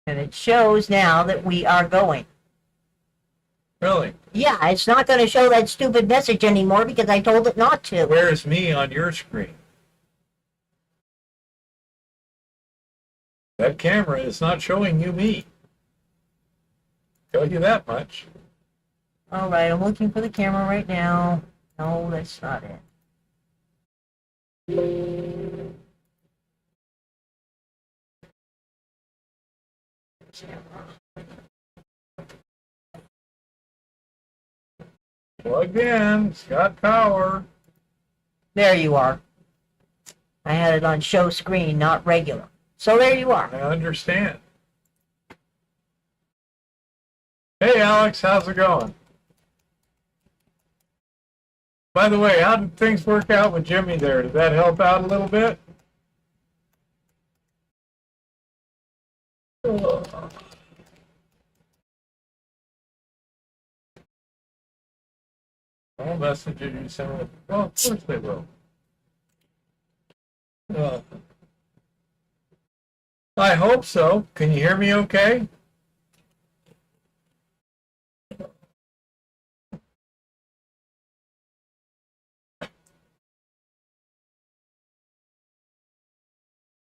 And it shows now that we are going. Really? Yeah, it's not going to show that stupid message anymore because I told it not to. Where's me on your screen? That camera is not showing you me. Tell you that much. All right, I'm looking for the camera right now. No, that's not it. Plug in. It's got power. There you are. I had it on show screen, not regular. So there you are. I understand. Hey, Alex, how's it going? By the way, how did things work out with Jimmy there? Did that help out a little bit? All messages you send. Well, of course they will. I hope so. Can you hear me okay?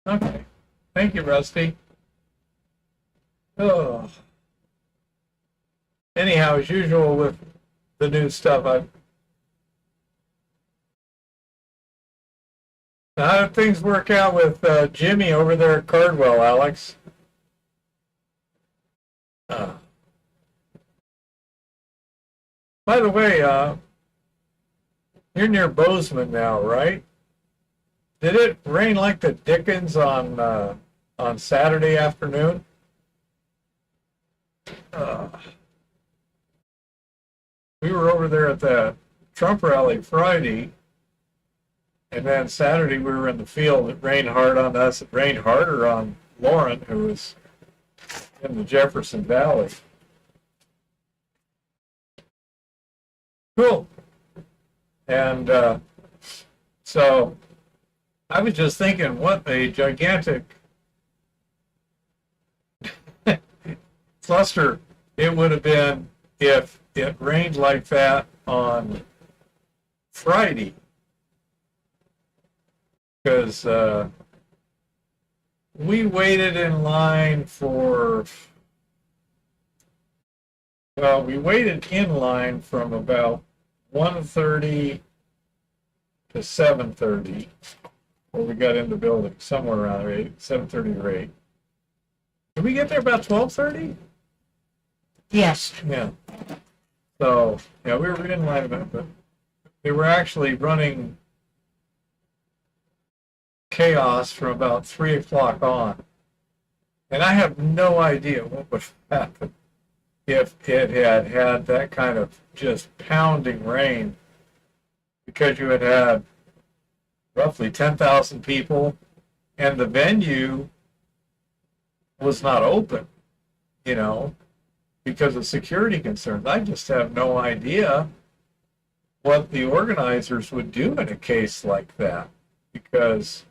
Okay. Thank you, Rusty. Oh. Anyhow, as usual with the new stuff, how did things work out with Jimmy over there at Cardwell, Alex? By the way, you're near Bozeman now, right? Did it rain like the dickens on Saturday afternoon? We were over there at the Trump rally Friday, and then Saturday we were in the field. It rained hard on us. It rained harder on Lauren, who was in the Jefferson Valley. Cool. And so I was just thinking, what a gigantic cluster it would have been if it rained like that on Friday. Because we waited in line for, well, we waited in line from about 1:30 to 7:30 before we got in the building, somewhere around 7:30 or 8. Did we get there about 12:30? Yes. Yeah. So, yeah, we were in line about, but they were actually running chaos from about 3 o'clock on. And I have no idea what would happen if it had had that kind of just pounding rain, because you had roughly 10,000 people and the venue was not open, because of security concerns. I just have no idea what the organizers would do in a case like that, because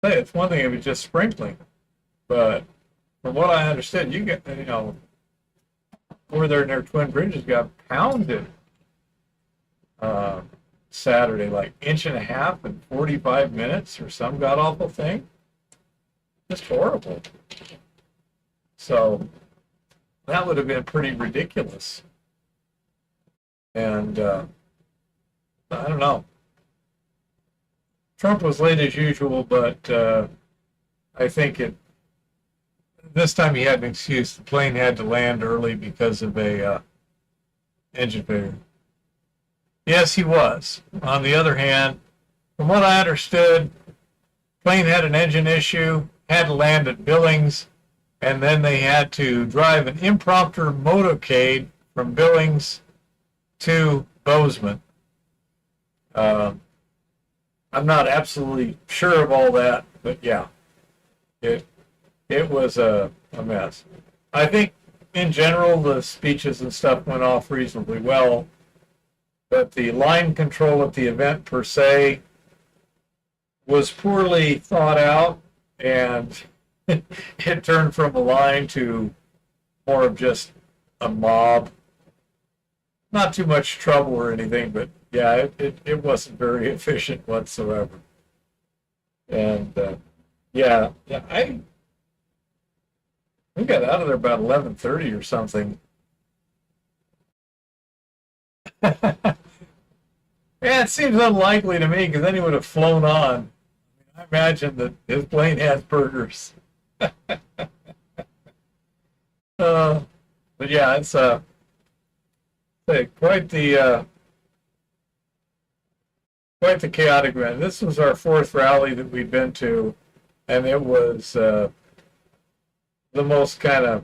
it's one thing if it's just sprinkling, but from what I understood, you get, over there near Twin Bridges got pounded Saturday, like 1.5 inches in 45 minutes or some god awful thing. Just horrible. So that would have been pretty ridiculous. And I don't know. Trump was late as usual, but I think this time he had an excuse. The plane had to land early because of a engine failure. Yes, he was. On the other hand, from what I understood, plane had an engine issue, had to land at Billings, and then they had to drive an impromptu motorcade from Billings to Bozeman. I'm not absolutely sure of all that, but yeah, it was a mess. I think in general the speeches and stuff went off reasonably well, but the line control at the event per se was poorly thought out and it turned from a line to more of just a mob. Not too much trouble or anything, but yeah, it wasn't very efficient whatsoever. And yeah, we got out of there about 11:30 or something. Yeah, it seems unlikely to me because then he would have flown on. I imagine that his plane has burgers. But yeah, it's quite the chaotic event. This was our fourth rally that we'd been to, and it was the most kind of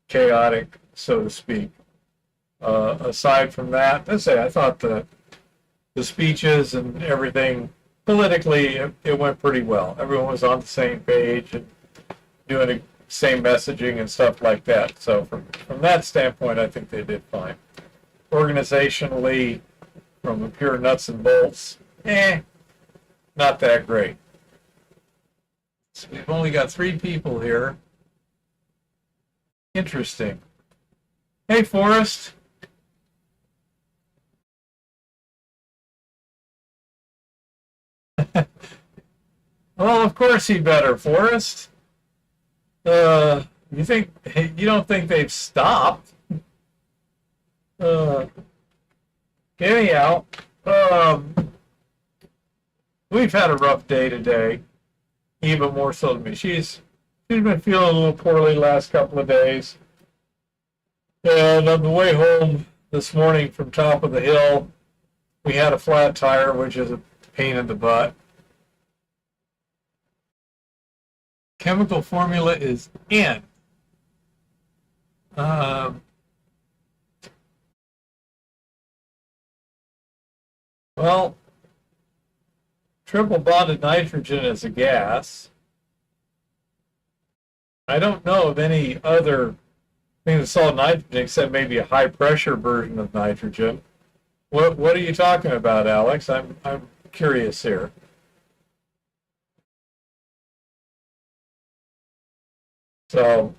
chaotic, so to speak. Aside from that, let's say I thought the speeches and everything politically it went pretty well. Everyone was on the same page and doing the same messaging and stuff like that. So from that standpoint, I think they did fine. Organizationally, from the pure nuts and bolts, not that great. So we've only got 3 people here. Interesting. Hey, Forrest. Well, of course he better, Forrest. You don't think they've stopped? Anyhow, we've had a rough day today, even more so than me. She's been feeling a little poorly the last couple of days. And on the way home this morning from top of the hill, we had a flat tire, which is a pain in the butt. Chemical formula is in. Well, triple bonded nitrogen is a gas. I don't know of any other thing that's solid nitrogen except maybe a high pressure version of nitrogen. What are you talking about, Alex? I'm curious here. So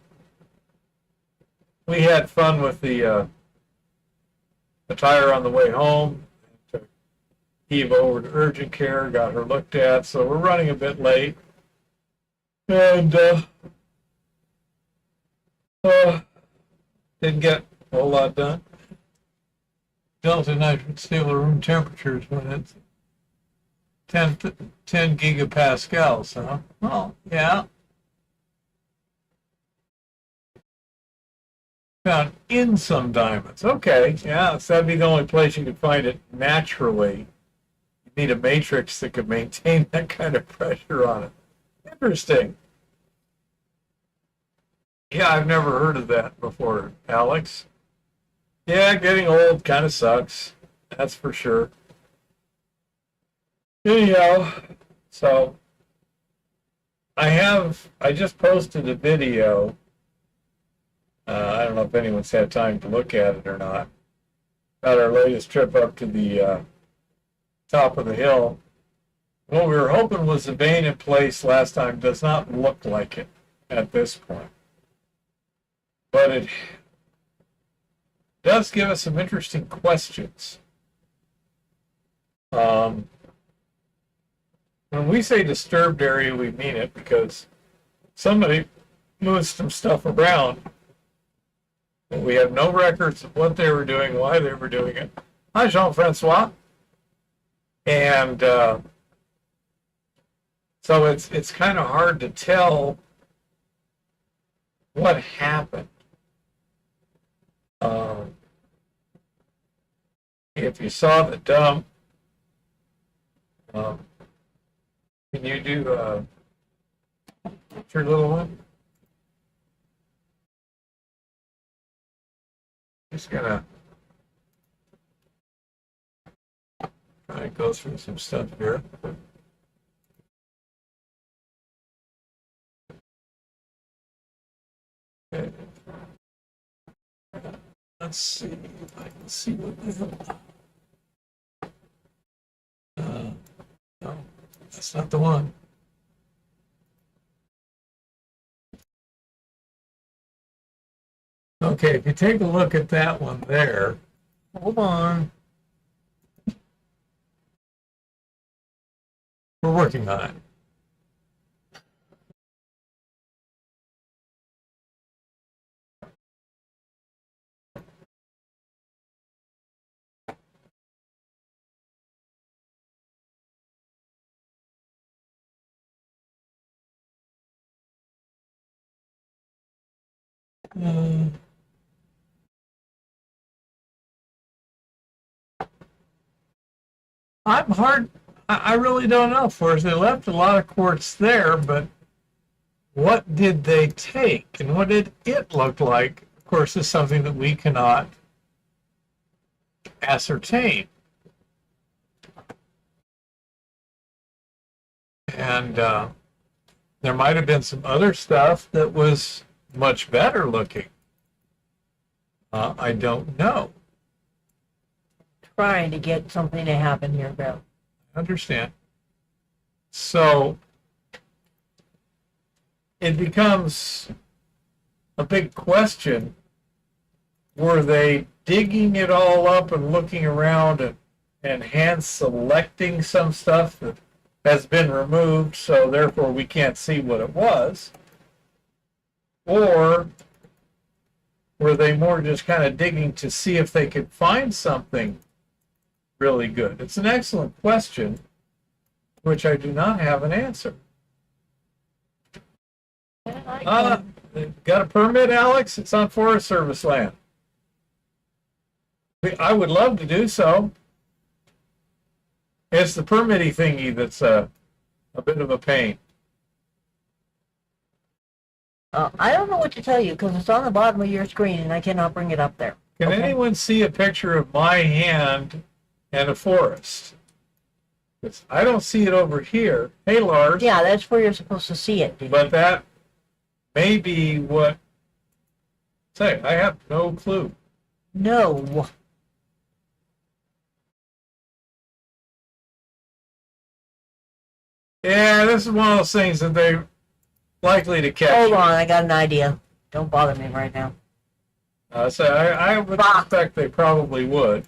we had fun with the tire on the way home. Took Eva over to urgent care, got her looked at. So we're running a bit late, and didn't get a whole lot done. Delta nitrogen stable room temperatures when it's 10 gigapascals, huh? Well, yeah. Found in some diamonds. Okay, yeah, so that'd be the only place you could find it naturally. You need a matrix that could maintain that kind of pressure on it. Interesting. Yeah, I've never heard of that before, Alex. Yeah, getting old kind of sucks. That's for sure. Anyhow, so I just posted a video. I don't know if anyone's had time to look at it or not. About our latest trip up to the top of the hill. What we were hoping was the vein in place last time does not look like it at this point. But it does give us some interesting questions. When we say disturbed area, we mean it because somebody moved some stuff around. And we have no records of what they were doing, why they were doing it. Hi, Jean-Francois. And so it's kind of hard to tell what happened. If you saw the dump, can you do your little one? Just gonna try and go through some stuff here. Okay. Let's see if I can see what the hell. No, that's not the one. Okay, if you take a look at that one there, Hold on. we're working on it. Um, I really don't know. Of course, they left a lot of quartz there, but what did they take and what did it look like? Of course, is something that we cannot ascertain. And there might have been some other stuff that was much better looking. I don't know. Trying to get something to happen here, Bill. I understand. So it becomes a big question. Were they digging it all up and looking around and hand selecting some stuff that has been removed, so therefore we can't see what it was? Or were they more just kind of digging to see if they could find something really good? It's an excellent question, which I do not have an answer. Got a permit, Alex? It's on Forest Service land. I would love to do so. It's the permitting thingy that's a bit of a pain. I don't know what to tell you because it's on the bottom of your screen and I cannot bring it up there. Can Okay. anyone see a picture of my hand and a forest? I don't see it over here. Hey, Lars. Yeah, that's where you're supposed to see it, dude. But that may be what... Say, I have no clue. No. Yeah, this is one of those things that they're likely to catch. Hold on, I got an idea. Don't bother me right now. So I would suspect they probably would.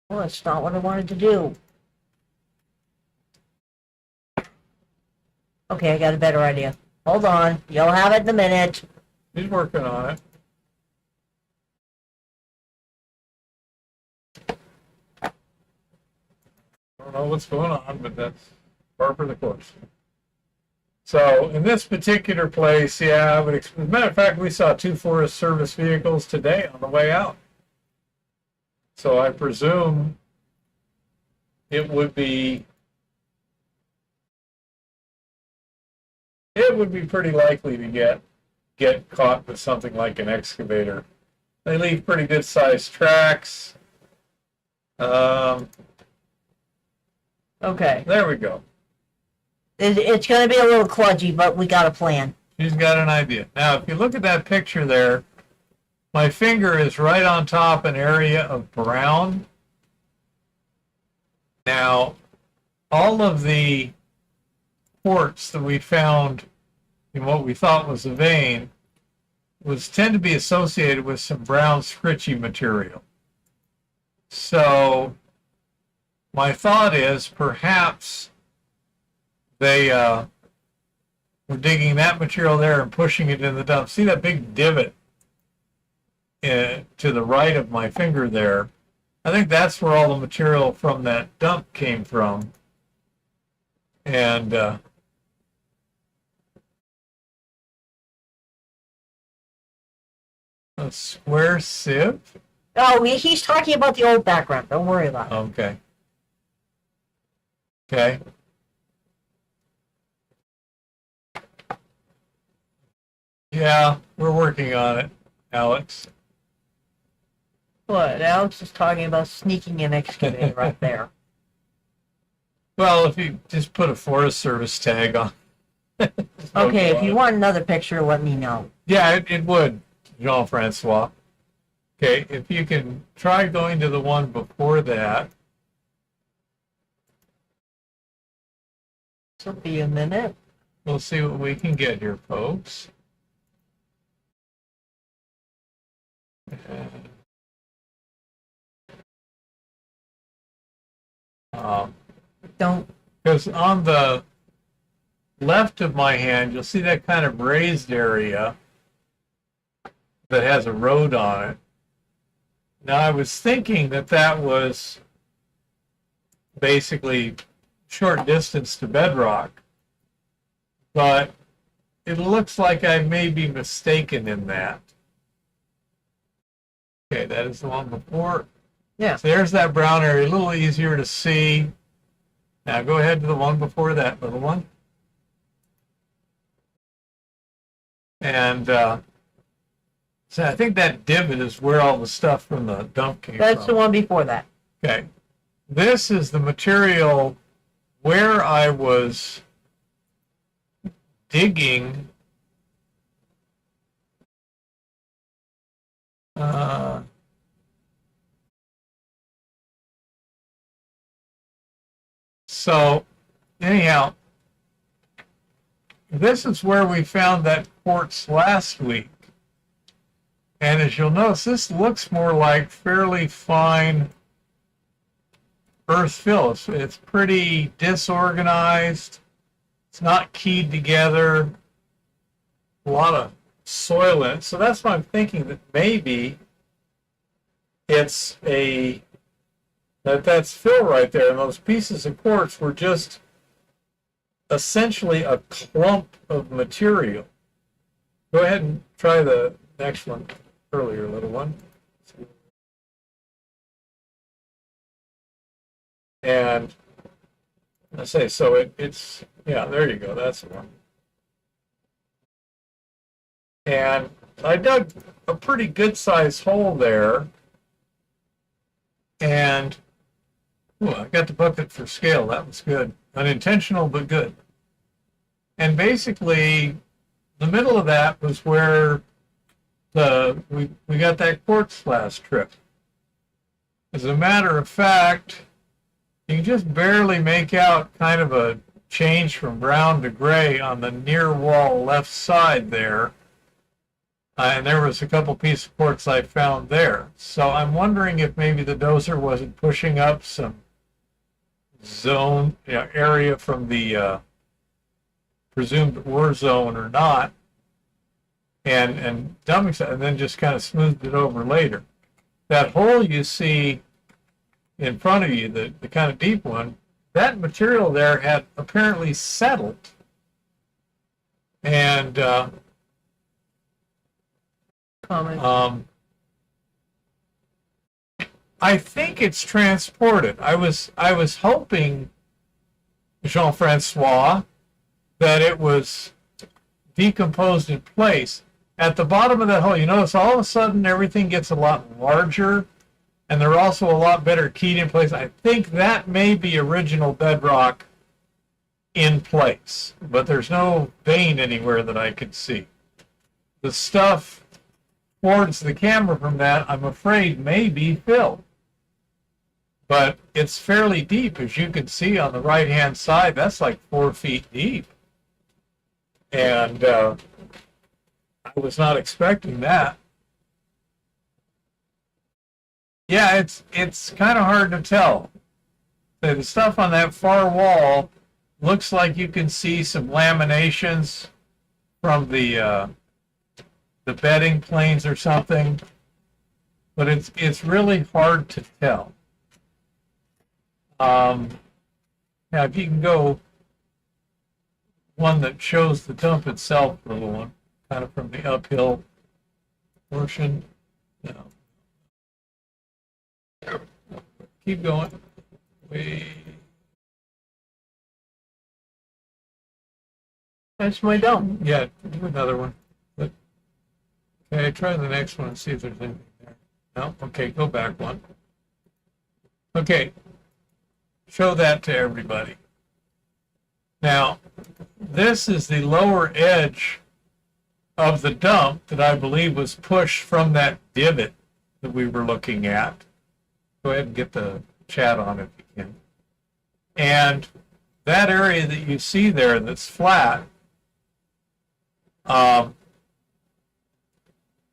Well, that's not what I wanted to do. Okay, I got a better idea. Hold on. You'll have it in a minute. He's working on it. I don't know what's going on, but that's par for the course. So in this particular place, yeah, as a matter of fact, we saw 2 Forest Service vehicles today on the way out. So I presume it would be pretty likely to get caught with something like an excavator. They leave pretty good sized tracks. Okay. There we go. It's going to be a little kludgy, but we got a plan. She's got an idea. Now, if you look at that picture there, my finger is right on top an area of brown. Now, all of the quartz that we found in what we thought was a vein tend to be associated with some brown scritchy material. So my thought is perhaps they were digging that material there and pushing it in the dump. See that big divot to the right of my finger there? I think that's where all the material from that dump came from. And a square sieve? Oh, he's talking about the old background. Don't worry about it. Okay. Okay. Yeah, we're working on it, Alex. What? Alex is talking about sneaking an excavator right there. Well, if you just put a Forest Service tag on. Okay, if you want another picture, let me know. Yeah, it would, Jean-Francois. Okay, if you can try going to the one before that. This'll be a minute. We'll see what we can get here, folks. Don't. Because on the left of my hand, you'll see that kind of raised area that has a road on it. Now, I was thinking that that was basically short distance to bedrock, but it looks like I may be mistaken in that. Okay, that is the one before. Yeah. So there's that brown area, a little easier to see. Now go ahead to the one before that little one. And so I think that divot is where all the stuff from the dump came from. That's the one before that. Okay. This is the material where I was digging so anyhow, this is where we found that quartz last week. And as you'll notice, this looks more like fairly fine earth fill. It's pretty disorganized. It's not keyed together. A lot of soil in it. So that's why I'm thinking that maybe it's that's fill right there. And those pieces of quartz were just essentially a clump of material. Go ahead and try the next one, earlier little one. And I say, so it's, yeah, there you go, that's the one. And I dug a pretty good sized hole there. And I got the bucket for scale, that was good. Unintentional, but good. And basically, the middle of that was where we got that quartz last trip. As a matter of fact, you can just barely make out kind of a change from brown to gray on the near wall left side there. And there was a couple pieces of quartz I found there. So I'm wondering if maybe the dozer wasn't pushing up some zone, area from the presumed ore zone or not, and dumping it, and then just kind of smoothed it over later. That hole you see in front of you, the kind of deep one, that material there had apparently settled. And I think it's transported. I was hoping, Jean-Francois, that it was decomposed in place. At the bottom of that hole, you notice all of a sudden everything gets a lot larger, and they're also a lot better keyed in place. I think that may be original bedrock in place, but there's no vein anywhere that I could see. The stuff towards the camera from that, I'm afraid, may be filled. But it's fairly deep, as you can see on the right-hand side. That's like 4 feet deep. And I was not expecting that. Yeah, it's kind of hard to tell. The stuff on that far wall looks like you can see some laminations from the bedding planes or something, but it's really hard to tell. Now, if you can go one that shows the dump itself, the little one, kind of from the uphill portion. No. Keep going. That's my dump. Yeah, do another one. But, okay, try the next one and see if there's anything there. No? Okay, go back one. Okay. Show that to everybody. Now, this is the lower edge of the dump that I believe was pushed from that divot that we were looking at. Go ahead and get the chat on if you can. And that area that you see there that's flat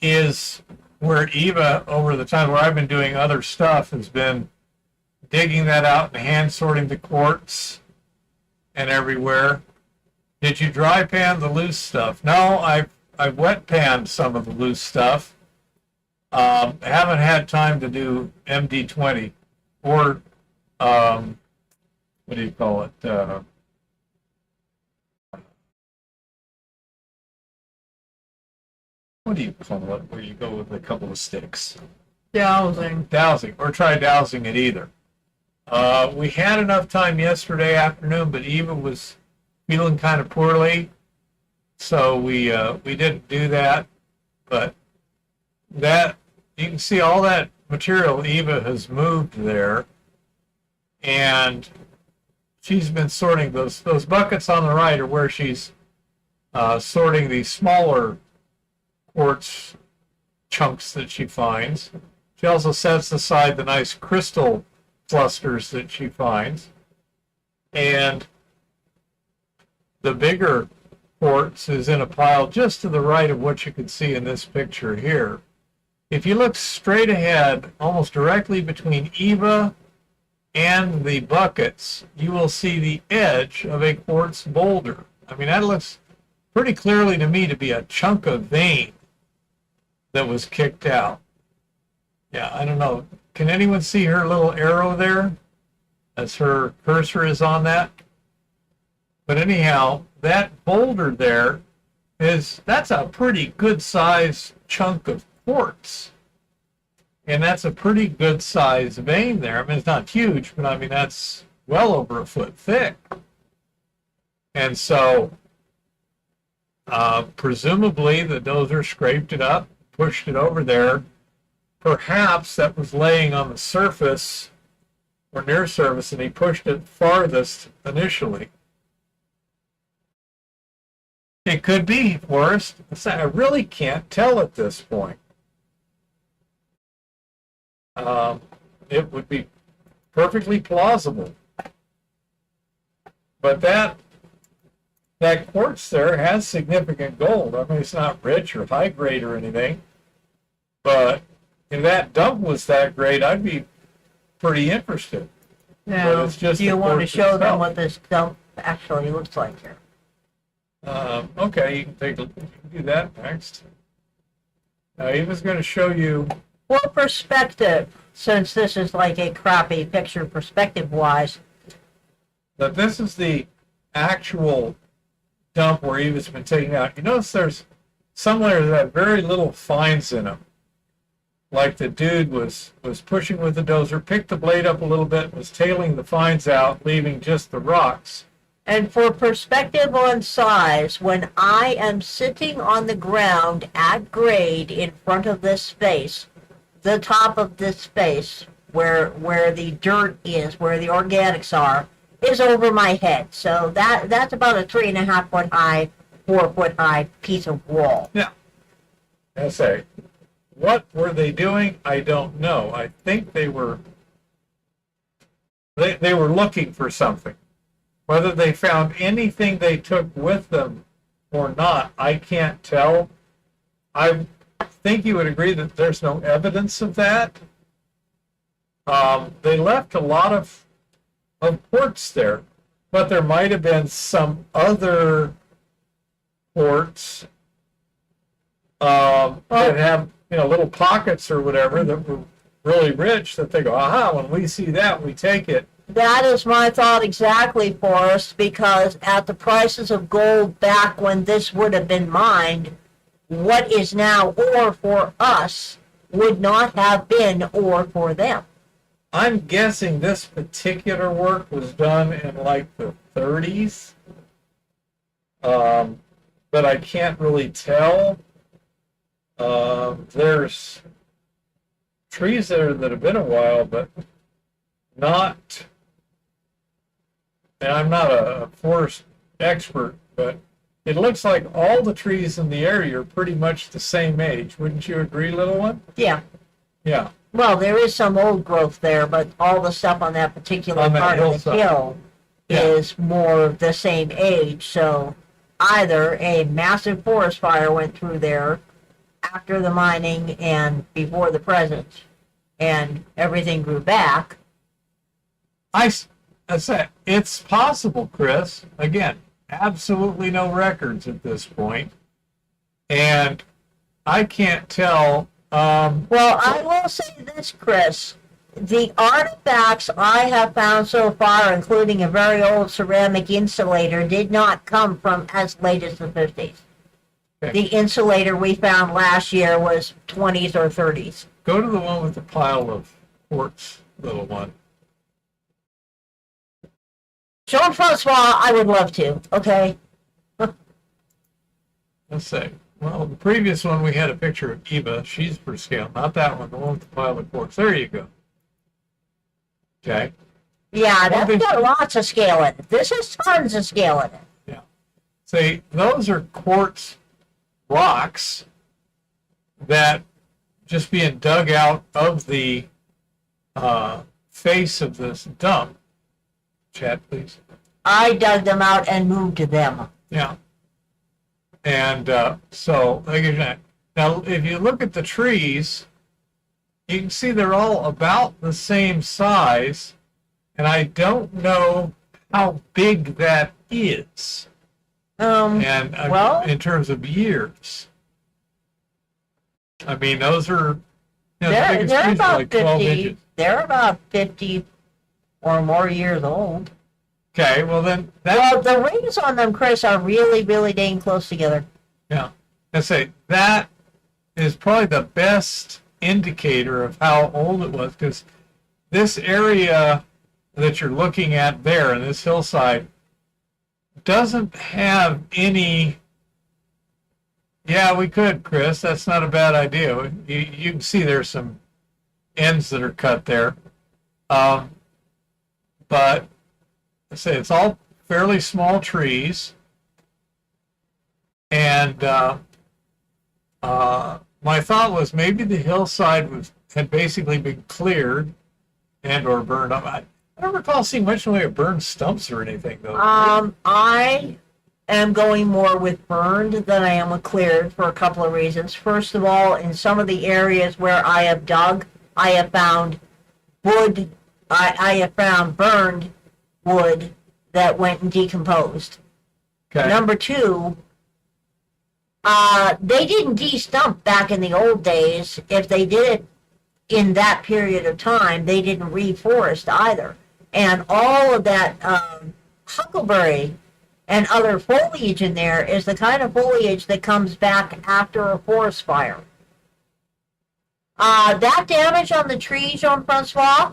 is where Eva, over the time where I've been doing other stuff, has been digging that out and hand sorting the quartz and everywhere. Did you dry pan the loose stuff? No, I've wet panned some of the loose stuff. Haven't had time to do MD20 or what do you call it? What do you call it? Where you go with a couple of sticks? Dowsing. Dowsing, or try dowsing it either. We had enough time yesterday afternoon, but Eva was feeling kind of poorly, so we didn't do that. But that, you can see all that material Eva has moved there, and she's been sorting those buckets on the right are where she's sorting the smaller quartz chunks that she finds. She also sets aside the nice crystal clusters that she finds. And the bigger quartz is in a pile just to the right of what you can see in this picture here. If you look straight ahead, almost directly between Eva and the buckets, you will see the edge of a quartz boulder. I mean, that looks pretty clearly to me to be a chunk of vein that was kicked out. Yeah, I don't know. Can anyone see her little arrow there as her cursor is on that? But anyhow, that boulder there that's a pretty good size chunk of quartz. And that's a pretty good size vein there. I mean, it's not huge, but I mean, that's well over a foot thick. And so, presumably the dozer scraped it up, pushed it over there. Perhaps that was laying on the surface or near surface, and he pushed it farthest initially. It could be, Forrest. I really can't tell at this point. It would be perfectly plausible. But that quartz there has significant gold. I mean, it's not rich or high grade or anything, but if that dump was that great, I'd be pretty interested. Now, it's just do you the want to quartz show them itself. what this dump actually looks like here? Okay, you can do that next. Eva's going to show you. For perspective, since this is like a crappy picture perspective-wise, That this is the actual dump where Eva's been taking out. You notice there's some layers that have very little fines in them. Like the dude was pushing with the dozer, picked the blade up a little bit, was tailing the fines out, leaving just the rocks. and for perspective on size, when I am sitting on the ground at grade in front of this space, the top of this space, where the dirt is, where the organics are, is over my head. So that's about a 3.5 foot high, 4 foot high piece of wall. Yeah. I say, what were they doing? I don't know. I think they were looking for something. Whether they found anything they took with them or not, I can't tell. I think you would agree that there's no evidence of that. They left a lot of quartz there, but there might have been some other quartz that have little pockets or whatever that were really rich, that they go, aha, when we see that, we take it. That is my thought exactly, Forrest, because at the prices of gold back when this would have been mined, what is now ore for us would not have been ore for them. I'm guessing this particular work was done in like the 30s, but I can't really tell. There's trees there that have been a while, but not. And I'm not a forest expert, but it looks like all the trees in the area are pretty much the same age. Wouldn't you agree, little one? Yeah. Yeah. Well, there is some old growth there, but all the stuff on that particular On that part of the hillside. hill is more of the same age. So either a massive forest fire went through there, after the mining and before the present, and everything grew back. I said, it's possible, Chris. Again, absolutely no records at this point. And I can't tell. Well, I will say this, Chris. The artifacts I have found so far, including a very old ceramic insulator, did not come from as late as the 50s. Okay. The insulator we found last year was 20s or 30s. Go to the one with the pile of quartz, little one. Jean-Francois, I would love to, okay? Let's see. Well, the previous one we had a picture of Eva. She's for scale. Not that one, the one with the pile of quartz. There you go. Okay. Yeah, that's got lots of scale in it. This has tons of scale in it. Yeah. See, those are quartz rocks that just being dug out of the face of this dump. Chat, please. I dug them out and moved them. Yeah. And so, now, if you look at the trees, you can see they're all about the same size, and I don't know how big that is. And well, in terms of years, I mean, those are, the biggest they're trees are about like 12 inches. They're about 50 or more years old. Okay, well then, Well, the rings on them, Chris, are really, really dang close together. yeah, I say that is probably the best indicator of how old it was, because this area that you're looking at there in this hillside doesn't have any. Yeah, we could, Chris. That's not a bad idea. You can see there's some ends that are cut there, but I say it's all fairly small trees, and my thought was maybe the hillside had basically been cleared and or burned up. I don't recall seeing much in the way of burned stumps or anything, though. I am going more with burned than I am with cleared for a couple of reasons. First of all, in some of the areas where I have dug, I have found wood. I have found burned wood that went and decomposed. Okay. Number two, they didn't de-stump back in the old days. If they did it in that period of time, they didn't reforest either. And all of that huckleberry and other foliage in there is the kind of foliage that comes back after a forest fire. That damage on the trees, Jean-Francois,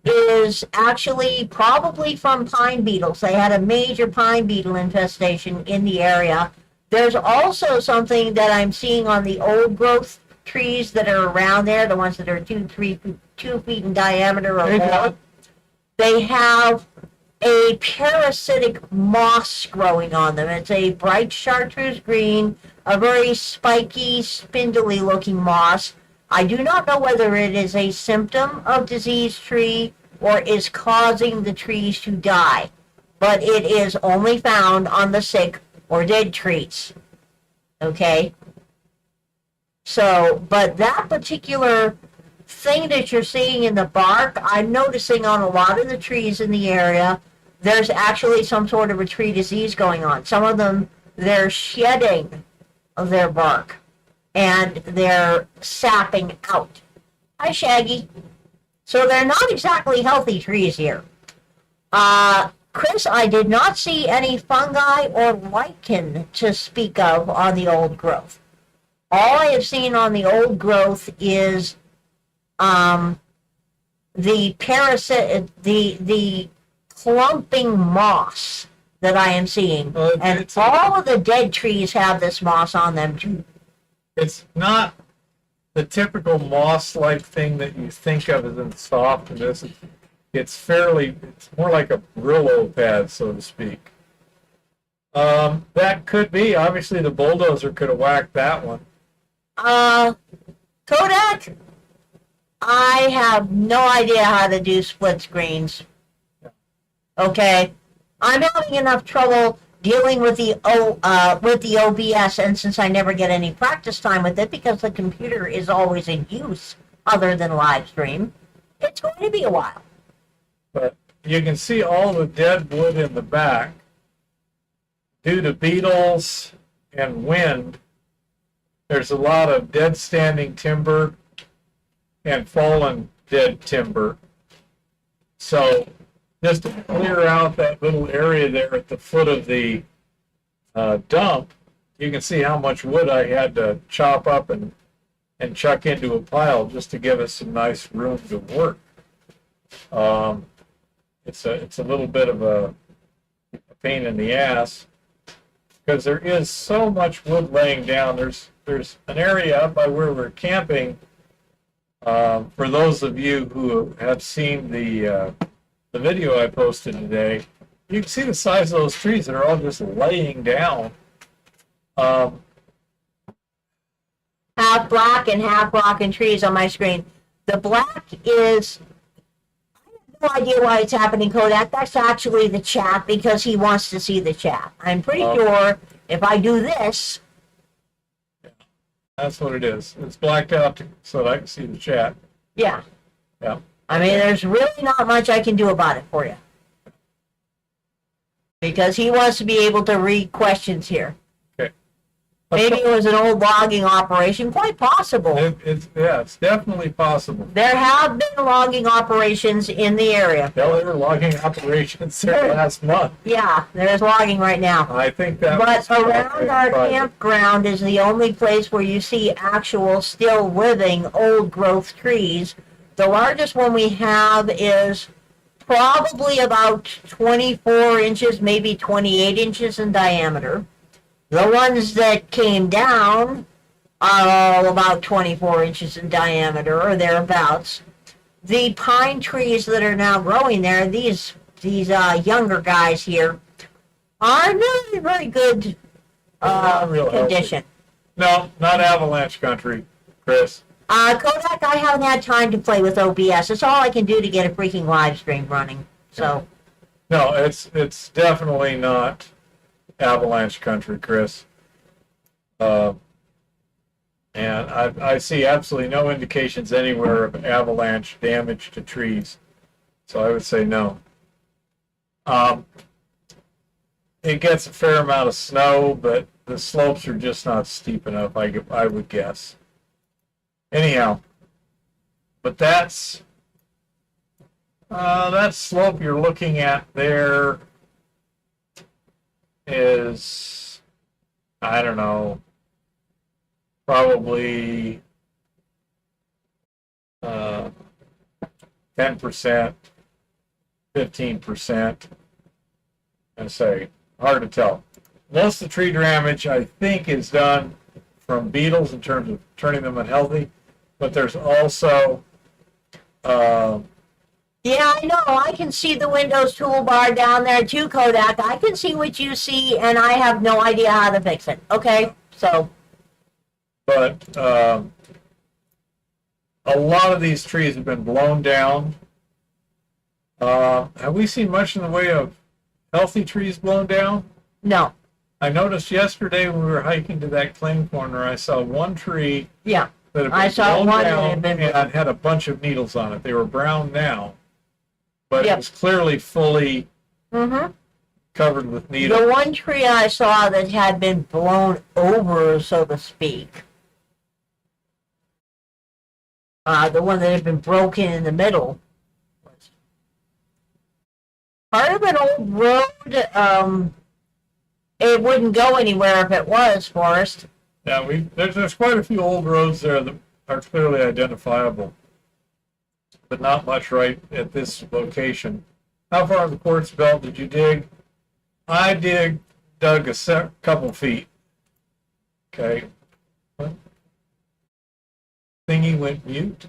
is actually probably from pine beetles. They had a major pine beetle infestation in the area. There's also something that I'm seeing on the old growth trees that are around there, the ones that are 2 feet in diameter or more. They have a parasitic moss growing on them. It's a bright chartreuse green, a very spiky, spindly looking moss. I do not know whether it is a symptom of diseased tree or is causing the trees to die, but it is only found on the sick or dead trees. Okay? So, but that particular thing that you're seeing in the bark, I'm noticing on a lot of the trees in the area, there's actually some sort of a tree disease going on. Some of them, they're shedding of their bark, and they're sapping out. Hi, Shaggy. So they're not exactly healthy trees here. Chris, I did not see any fungi or lichen to speak of on the old growth. All I have seen on the old growth is the parasite, the clumping moss that I am seeing. And all of the dead trees have this moss on them too. It's not the typical moss-like thing that you think of as in soft, and this it's more like a Brillo pad, so to speak. That could be, obviously the bulldozer could have whacked that one. Kodak, I have no idea how to do split screens. Okay? I'm having enough trouble dealing with the OBS, and since I never get any practice time with it because the computer is always in use other than live stream, it's going to be a while. But you can see all the dead wood in the back. Due to beetles and wind, there's a lot of dead standing timber and fallen dead timber. So just to clear out that little area there at the foot of the dump, you can see how much wood I had to chop up and chuck into a pile just to give us some nice room to work. It's a little bit of a pain in the ass because there is so much wood laying down. There's an area up by where we're camping. For those of you who have seen the video I posted today, you can see the size of those trees that are all just laying down. Half black and half rock and trees on my screen. The black is, I have no idea why it's happening, Kodak. That's actually the chat because he wants to see the chat. I'm pretty sure if I do this. That's what it is. It's blacked out so that I can see the chat. Yeah. Yeah. I mean, there's really not much I can do about it for you. Because he wants to be able to read questions here. Okay. Maybe it was an old logging operation. Quite possible. It's definitely possible. There have been logging operations in the area. There were logging operations there last month. Yeah, there's logging right now. I think that But was around our campground is the only place where you see actual, still living, old growth trees. The largest one we have is probably about 24 inches, maybe 28 inches in diameter. The ones that came down are all about 24 inches in diameter or thereabouts. The pine trees that are now growing there, these younger guys here, are in very, very good condition. No, not avalanche country, Chris. Kodak, I haven't had time to play with OBS. It's all I can do to get a freaking live stream running. So. No, it's definitely not avalanche country, Chris. And I see absolutely no indications anywhere of avalanche damage to trees. So I would say no. It gets a fair amount of snow, but the slopes are just not steep enough, I would guess. Anyhow, but that slope you're looking at there is, I don't know, probably 10%, 15%. I say, hard to tell. Most of the tree damage, I think, is done from beetles in terms of turning them unhealthy. But there's also... yeah, I know. I can see the Windows toolbar down there too, Kodak. I can see what you see, and I have no idea how to fix it. Okay? So... But a lot of these trees have been blown down. Have we seen much in the way of healthy trees blown down? No. I noticed yesterday when we were hiking to that claim corner, I saw one tree Yeah. that had been I saw blown one that down had been... and had a bunch of needles on it. They were brown now, but Yep. it was clearly fully covered with needles. The one tree I saw that had been blown over, so to speak, the one that had been broken in the middle, was part of an old road. It wouldn't go anywhere if it was forest. Yeah, there's quite a few old roads there that are clearly identifiable, but not much right at this location. How far of the quartz belt did you dig? I dug a couple feet. Okay. Thingy went mute.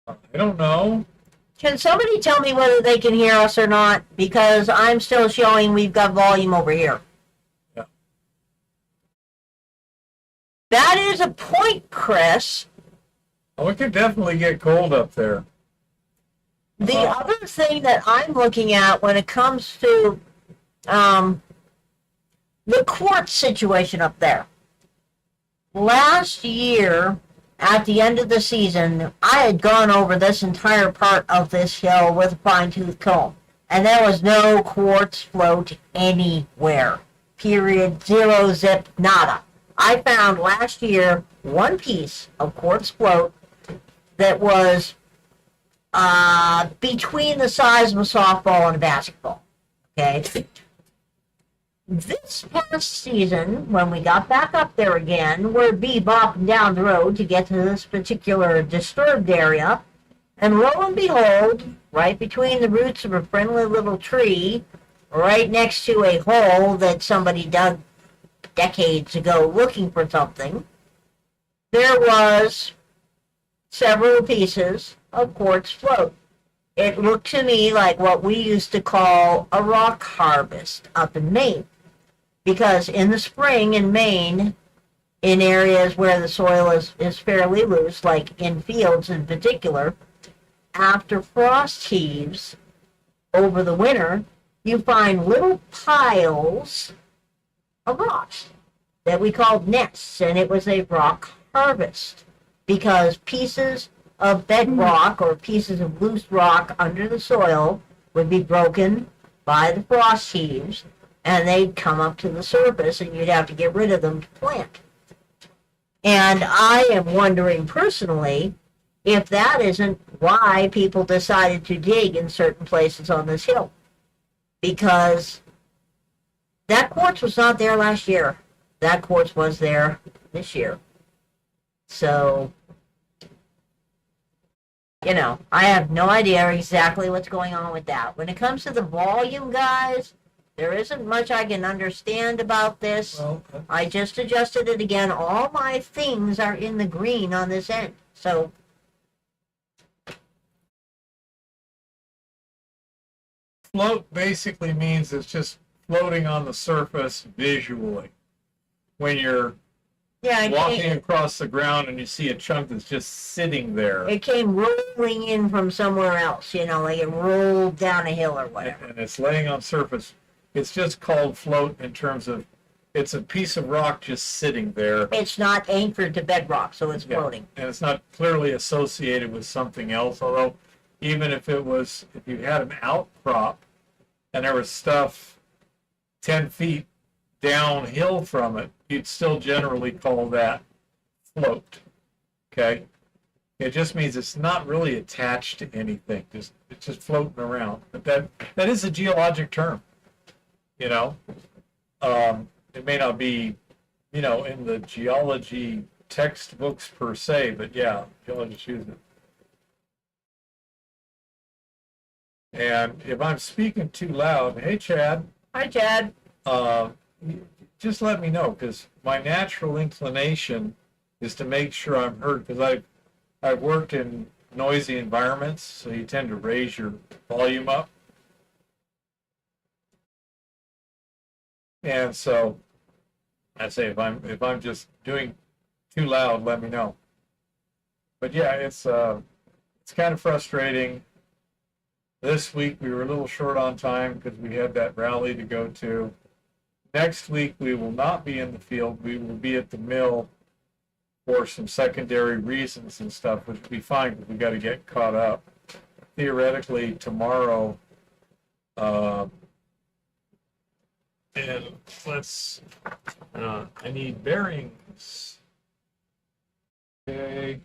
I don't know. Can somebody tell me whether they can hear us or not? Because I'm still showing we've got volume over here. Yeah. That is a point, Chris. Oh, it could definitely get cold up there. The other thing that I'm looking at when it comes to Um, the quartz situation up there. Last year, at the end of the season, I had gone over this entire part of this hill with a fine-tooth comb, and there was no quartz float anywhere. Period. Zero, zip, nada. I found last year one piece of quartz float that was between the size of a softball and a basketball. Okay. This past season, when we got back up there again, we're bebopping down the road to get to this particular disturbed area, and lo and behold, right between the roots of a friendly little tree, right next to a hole that somebody dug decades ago looking for something, there was several pieces of quartz float. It looked to me like what we used to call a rock harvest up in Maine. Because in the spring in Maine, in areas where the soil is fairly loose, like in fields in particular, after frost heaves over the winter, you find little piles of rocks that we called nests, and it was a rock harvest because pieces of bedrock or pieces of loose rock under the soil would be broken by the frost heaves, and they'd come up to the surface, and you'd have to get rid of them to plant. And I am wondering personally if that isn't why people decided to dig in certain places on this hill. Because that quartz was not there last year. That quartz was there this year. So, I have no idea exactly what's going on with that. When it comes to the volume, guys, there isn't much I can understand about this. Well, I just adjusted it again. All my things are in the green on this end. So, float basically means it's just floating on the surface visually. When you're yeah, walking across the ground and you see a chunk that's just sitting there, it came rolling in from somewhere else, like it rolled down a hill or whatever. and it's laying on surface, it's just called float in terms of it's a piece of rock just sitting there. It's not anchored to bedrock, so it's Yeah, floating. and it's not clearly associated with something else, although even if you had an outcrop and there was stuff 10 feet downhill from it, you'd still generally call that float. Okay? It just means it's not really attached to anything. It's just floating around. But that is a geologic term. It may not be, in the geology textbooks per se, but yeah, geologists use it. And if I'm speaking too loud, hey Chad. Hi, Chad. Just let me know, because my natural inclination is to make sure I'm heard, because I've worked in noisy environments, so you tend to raise your volume up. And so I'd say if I'm just doing too loud, let me know. But yeah, it's kind of frustrating. This week we were a little short on time because we had that rally to go to. Next week we will not be in the field. We will be at the mill for some secondary reasons and stuff, which will be fine because we got to get caught up. Theoretically tomorrow, and I need bearings. Okay.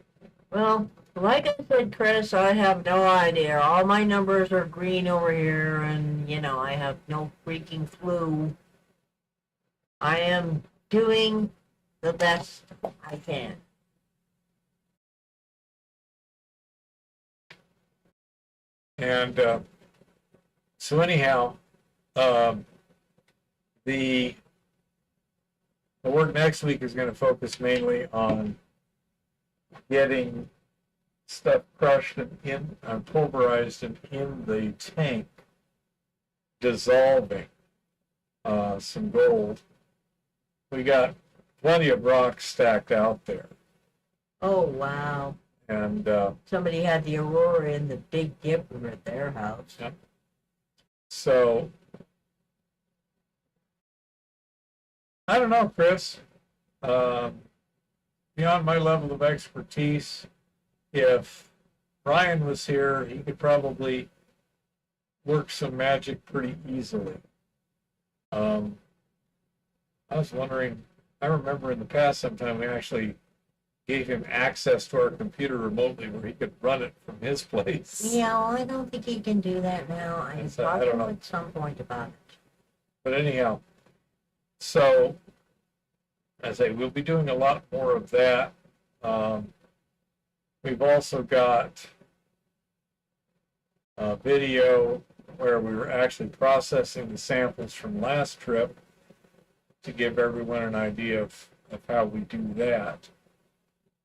Well, like I said, Chris, I have no idea. All my numbers are green over here, and, I have no freaking clue. I am doing the best I can. And so anyhow, the work next week is going to focus mainly on getting stuff crushed and pulverized and in the tank, dissolving some gold. We got plenty of rocks stacked out there. Oh, wow. And somebody had the Aurora in the Big Dipper at their house. Yeah. So I don't know, Chris. Um, Beyond my level of expertise, if Ryan was here, he could probably work some magic pretty easily. Um, I was wondering, I remember in the past sometime we actually gave him access to our computer remotely where he could run it from his place. Yeah, well, I don't think he can do that now. I So, I talked to don't him know. at some point about it. But anyhow, so I say we'll be doing a lot more of that. Um, we've also got a video where we were actually processing the samples from last trip to give everyone an idea of how we do that.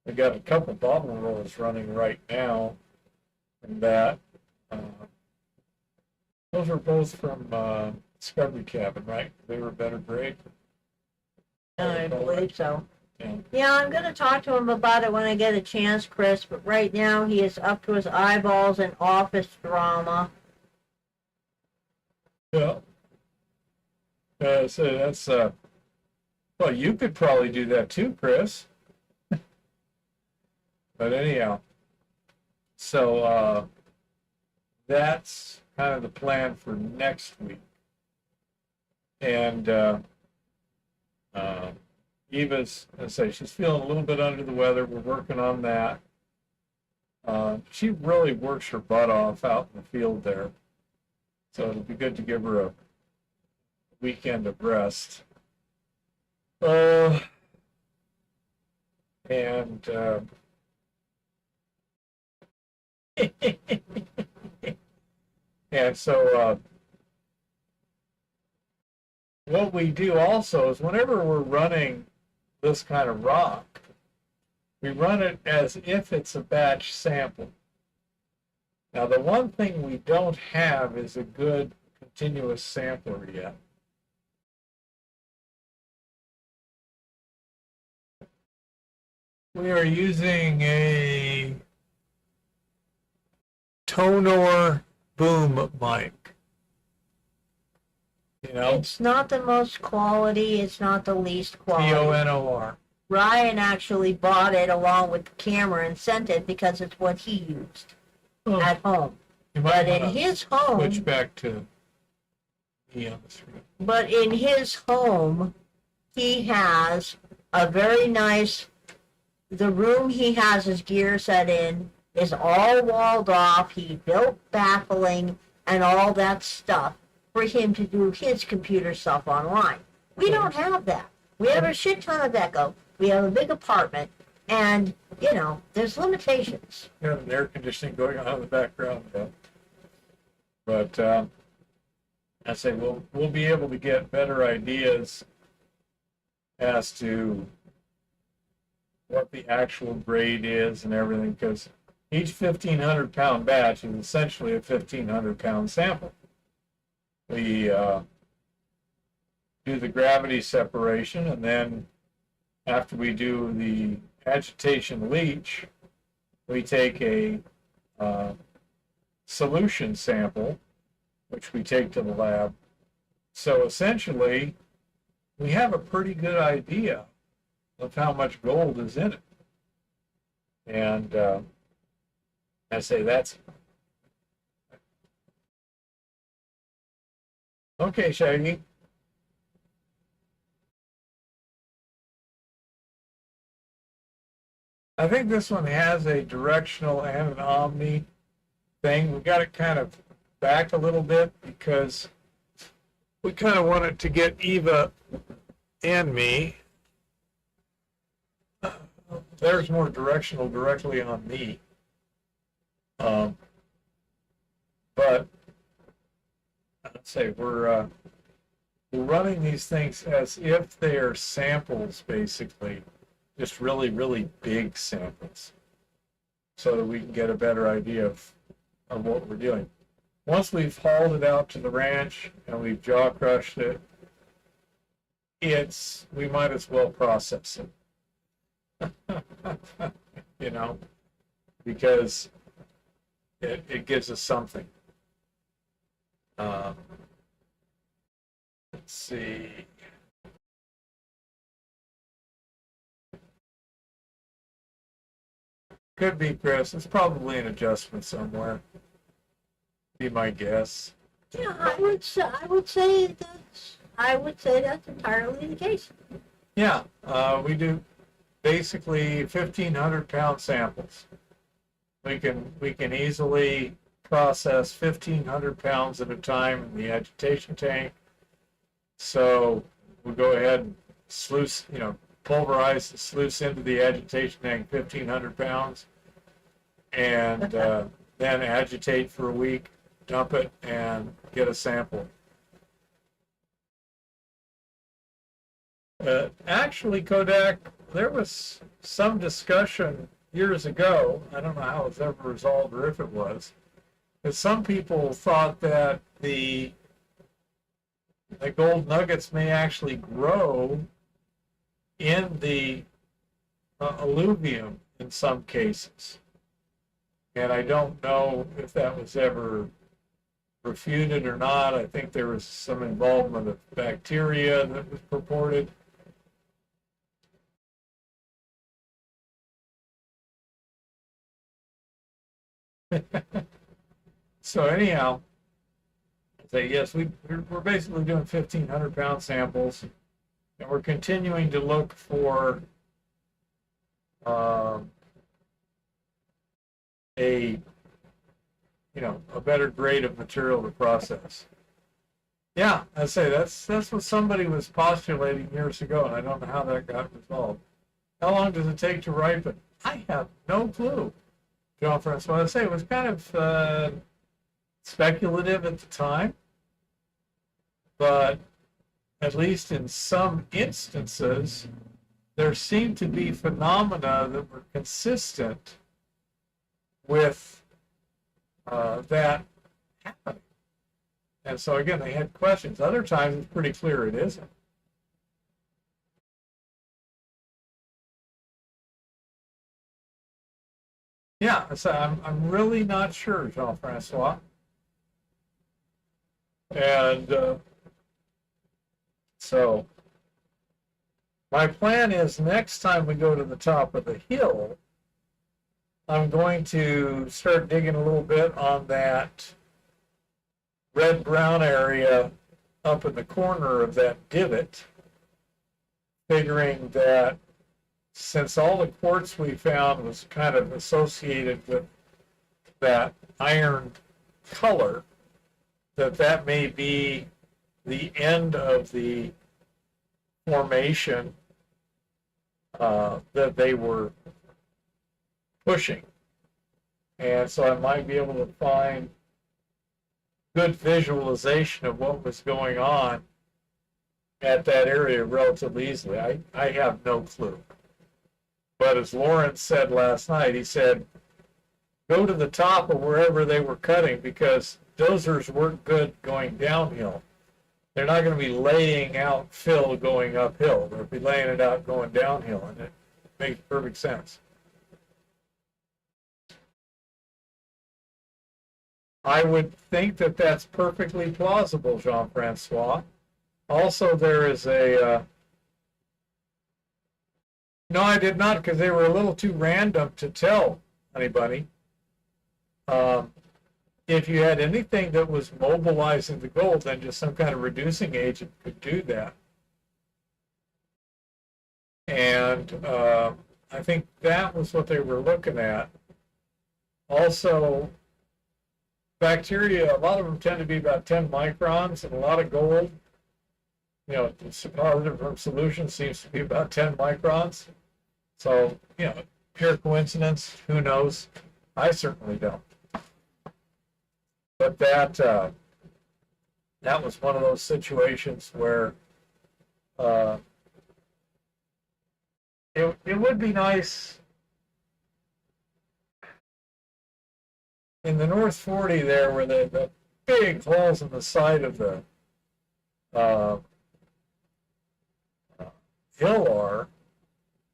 We got a couple bottle rolls running right now, and that those are both from Discovery Cabin, right? They were better grade. I believe so. Yeah. Yeah, I'm going to talk to him about it when I get a chance, Chris, but right now he is up to his eyeballs in office drama. Yeah. So that's well, you could probably do that too, Chris. But anyhow, so that's kind of the plan for next week. And Eva's, I say, she's feeling a little bit under the weather. We're working on that. She really works her butt off out in the field there. So it'll be good to give her a weekend of rest. And and so what we do also is whenever we're running this kind of rock, we run it as if it's a batch sample. Now, the one thing we don't have is a good continuous sampler yet. We are using a Tonor boom mic. You know, It's not the most quality, it's not the least quality. Tonor. Ryan actually bought it along with the camera and sent it because it's what he used at home. You might But in wanna his home, switch back to me on the screen. but in his home, he has a very nice, the room he has his gear set in is all walled off. He built baffling and all that stuff for him to do his computer stuff online. We don't have that. We have a shit ton of echo. We have a big apartment, and, you know, there's limitations. You have an air conditioning going on in the background. Yeah. But I say we'll be able to get better ideas as to what the actual grade is and everything, because each 1,500-pound batch is essentially a 1,500-pound sample. We do the gravity separation, and then after we do the agitation leach, we take a solution sample, which we take to the lab. So essentially, we have a pretty good idea of how much gold is in it. And I say that's okay, Shaggy. I think this one has a directional and an omni thing. We got it kind of back a little bit because we kind of want it to get Eva and me. There's more directional directly on me. But I'd say we're running these things as if they are samples, basically, just really, really big samples, so that we can get a better idea of what we're doing. Once we've hauled it out to the ranch and we've jaw crushed it, we might as well process it. You know, because it gives us something. Let's see. Could be, Chris. It's probably an adjustment somewhere. Be my guess. Yeah, I would say that's entirely the case. Yeah, we do basically 1,500-pound samples. We can easily process 1,500 pounds at a time in the agitation tank. So we go ahead and sluice, pulverize and sluice into the agitation tank 1,500 pounds, and then agitate for a week, dump it, and get a sample. Actually, Kodak, there was some discussion years ago. I don't know how it was ever resolved or if it was. But some people thought that the gold nuggets may actually grow in the alluvium in some cases. And I don't know if that was ever refuted or not. I think there was some involvement of bacteria that was purported. So anyhow, yes, we're basically doing 1,500-pound samples, and we're continuing to look for a better grade of material to process. Yeah, I say that's what somebody was postulating years ago, and I don't know how that got resolved. How long does it take to ripen? I have no clue, Jean-Francois. I say it was kind of speculative at the time, but at least in some instances, there seemed to be phenomena that were consistent with that happening. And so again, they had questions. Other times it's pretty clear it isn't. Yeah, so I'm really not sure, Jean-Francois. And so my plan is next time we go to the top of the hill, I'm going to start digging a little bit on that red-brown area up in the corner of that divot, figuring that since all the quartz we found was kind of associated with that iron color, that may be the end of the formation that they were pushing. And so I might be able to find good visualization of what was going on at that area relatively easily. I have no clue. But as Lawrence said last night, he said, go to the top of wherever they were cutting because dozers weren't good going downhill. They're not going to be laying out fill going uphill. They'll be laying it out going downhill, and it makes perfect sense. I would think that that's perfectly plausible, Jean-Francois. Also, there is a... no, I did not, because they were a little too random to tell anybody. If you had anything that was mobilizing the gold, then just some kind of reducing agent could do that. And I think that was what they were looking at. Also, bacteria, a lot of them tend to be about 10 microns, and a lot of gold, the positive from solution seems to be about 10 microns. So, pure coincidence, who knows? I certainly don't. But that was one of those situations where it would be nice in the North 40 there where the big holes in the side of the hill are.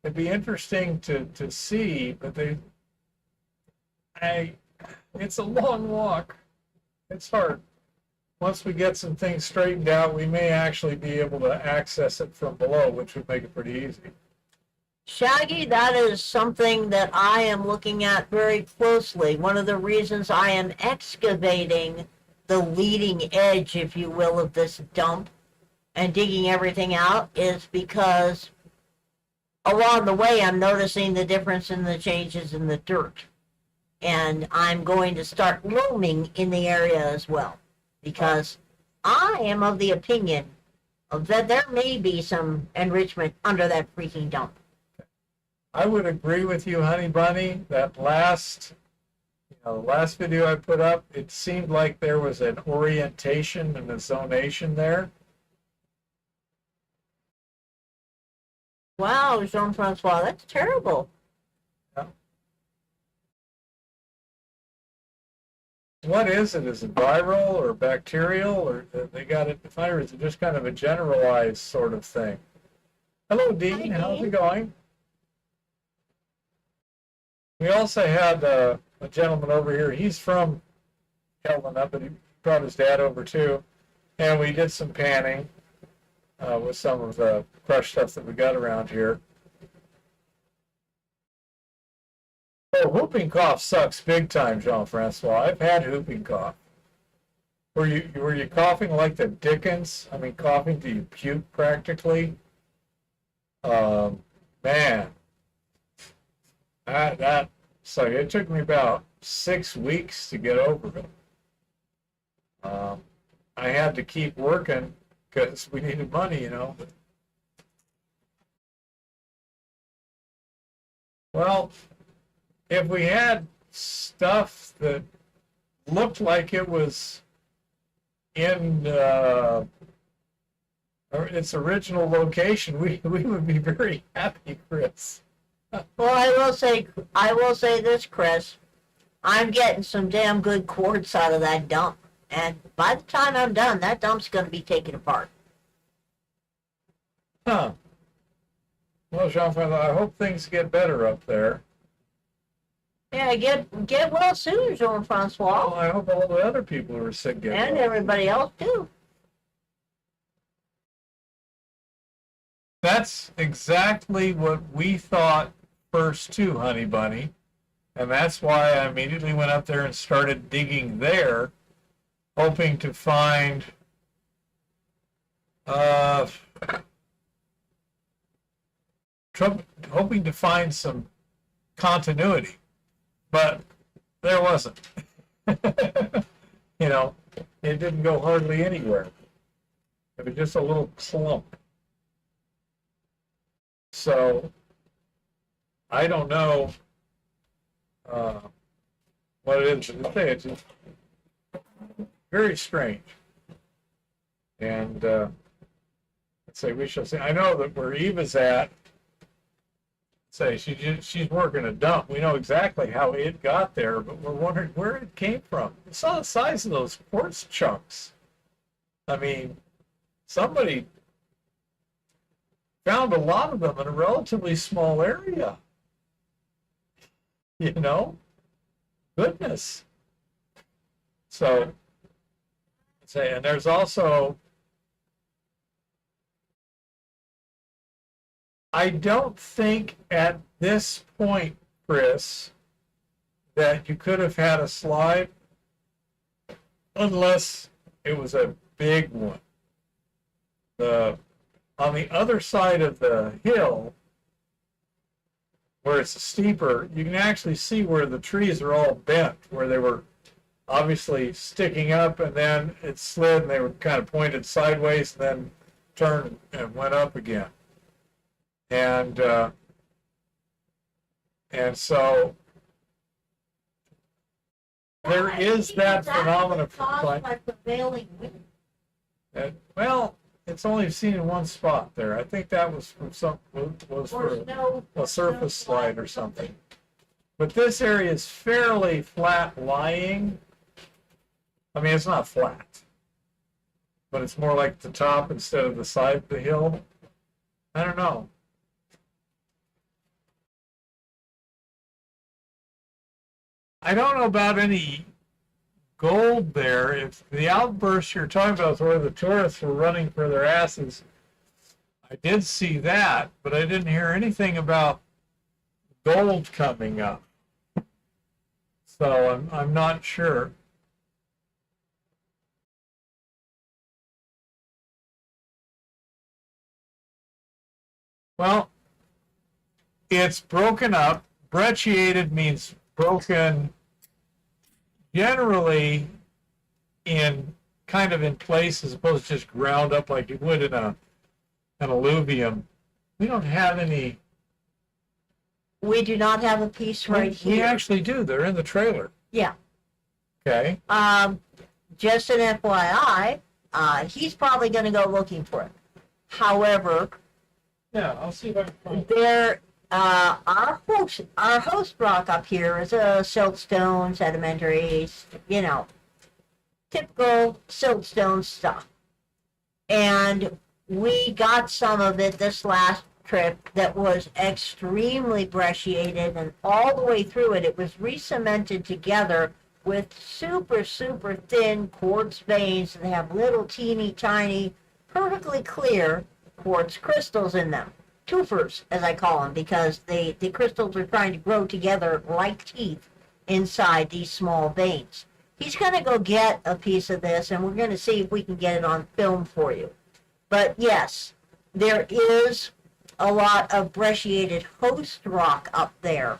It'd be interesting to see, but it's a long walk. It's hard. Once we get some things straightened out, we may actually be able to access it from below, which would make it pretty easy. Shaggy, that is something that I am looking at very closely. One of the reasons I am excavating the leading edge, if you will, of this dump and digging everything out is because along the way I'm noticing the difference in the changes in the dirt. And I'm going to start loaming in the area as well because I am of the opinion that there may be some enrichment under that freaking dump. I would agree with you, Honey Bunny. That last, the last video I put up, it seemed like there was an orientation and a zonation there. Wow, Jean-Francois, that's terrible. Yeah. What is it? Is it viral or bacterial, or they got it defined, or is it just kind of a generalized sort of thing? Hello, Dean. Hi, How's Dean. it going? We also had a gentleman over here. He's from Helena, but he brought his dad over too. And we did some panning with some of the fresh stuff that we got around here. Oh, whooping cough sucks big time, Jean-Francois. I've had whooping cough. Were you coughing like the Dickens? I mean, coughing till you puke practically. Man, that so it took me about 6 weeks to get over it. I had to keep working because we needed money, Well, if we had stuff that looked like it was in its original location, we would be very happy, Chris. Well, I will say this, Chris. I'm getting some damn good quartz out of that dump. And by the time I'm done, that dump's going to be taken apart. Huh. Well, Jean-Francois, I hope things get better up there. Yeah, get well soon, Jean-Francois. Well, I hope all the other people who are sick get And well. everybody else, too. That's exactly what we thought first too, Honey Bunny. And that's why I immediately went up there and started digging there, hoping to find hoping to find some continuity. But there wasn't. It didn't go hardly anywhere. It was just a little clump. So I don't know what it is to say. It's just very strange. And let's say we shall see. I know that where Eva's at, say she's working a dump. We know exactly how it got there, but we're wondering where it came from. We saw the size of those quartz chunks. I mean, somebody found a lot of them in a relatively small area. Goodness. So, and there's also, I don't think at this point, Chris, that you could have had a slide unless it was a big one. On the other side of the hill, where it's steeper, you can actually see where the trees are all bent, where they were obviously sticking up, and then it slid, and they were kind of pointed sideways, and then turned and went up again. And so there is that phenomenon. Caused by prevailing wind. Well, it's only seen in one spot there. I think that was from a surface slide or something. But this area is fairly flat lying. I mean, it's not flat, but it's more like the top instead of the side of the hill. I don't know. I don't know about any gold there. If the outburst you're talking about is where the tourists were running for their asses, I did see that, but I didn't hear anything about gold coming up. So I'm not sure. Well, it's broken up. Brecciated means broken generally in kind of in place as opposed to just ground up like you would in an alluvium. We don't have any. We do not have a piece right We here. actually do. They're in the trailer. Yeah. Okay. Just an FYI, he's probably going to go looking for it. However, Yeah, I'll see if I can find there, our host rock up here is a siltstone, sedimentary, typical siltstone stuff. And we got some of it this last trip that was extremely brecciated, and all the way through it, it was re-cemented together with super, super thin quartz veins that have little teeny tiny, perfectly clear quartz crystals in them. Twofers, as I call them, because the crystals are trying to grow together like teeth inside these small veins. He's going to go get a piece of this, and we're going to see if we can get it on film for you. But yes, there is a lot of brecciated host rock up there.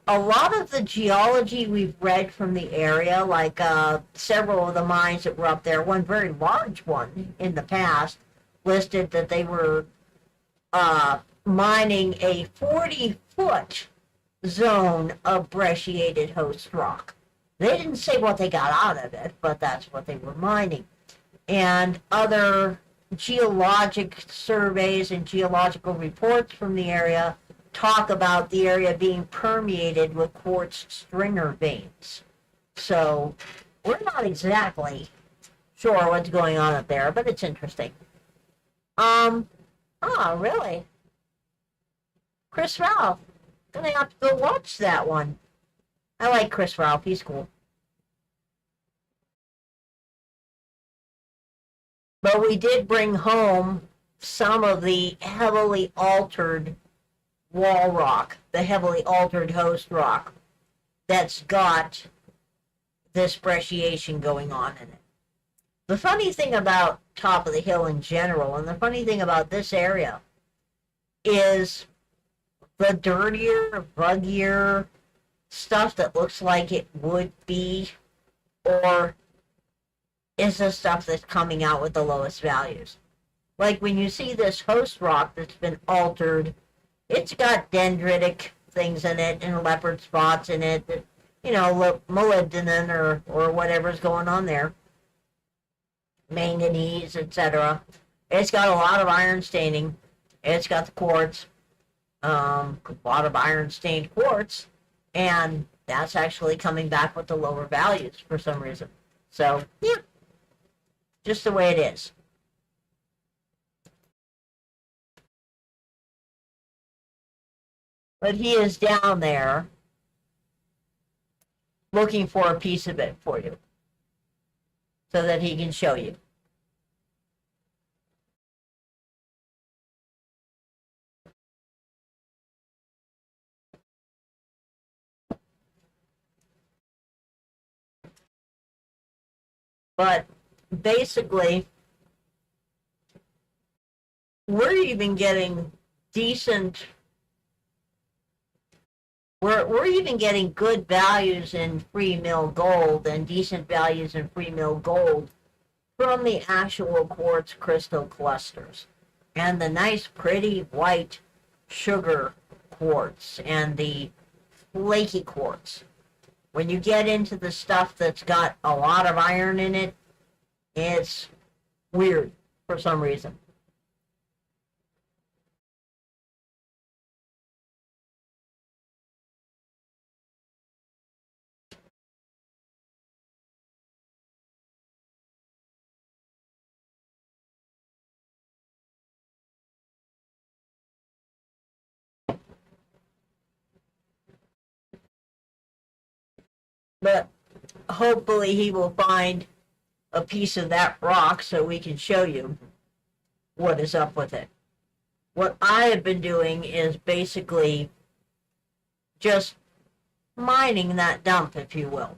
A lot of the geology we've read from the area, like several of the mines that were up there, one very large one in the past, listed that they were mining a 40-foot zone of brecciated host rock. They didn't say what they got out of it, but that's what they were mining. And other geologic surveys and geological reports from the area talk about the area being permeated with quartz stringer veins. So we're not exactly sure what's going on up there, but it's interesting. Oh, really? Chris Ralph. Gonna have to go watch that one. I like Chris Ralph. He's cool. But we did bring home some of the heavily altered wall rock, the heavily altered host rock that's got this brecciation going on in it. The funny thing about Top of the Hill in general, and the funny thing about this area, is the dirtier, buggier stuff that looks like it would be, or is the stuff that's coming out with the lowest values. Like when you see this host rock that's been altered, it's got dendritic things in it and leopard spots in it that, molybdenum or whatever's going on there. Manganese, etc. It's got a lot of iron staining. It's got the quartz, a lot of iron stained quartz, and that's actually coming back with the lower values for some reason. So, yeah, just the way it is. But he is down there looking for a piece of it for you so that he can show you. But basically, we're even getting decent, we're even getting good values in free mill gold and decent values in free mill gold from the actual quartz crystal clusters and the nice pretty white sugar quartz and the flaky quartz. When you get into the stuff that's got a lot of iron in it, it's weird for some reason. But hopefully he will find a piece of that rock so we can show you what is up with it. what I have been doing is basically just mining that dump, if you will.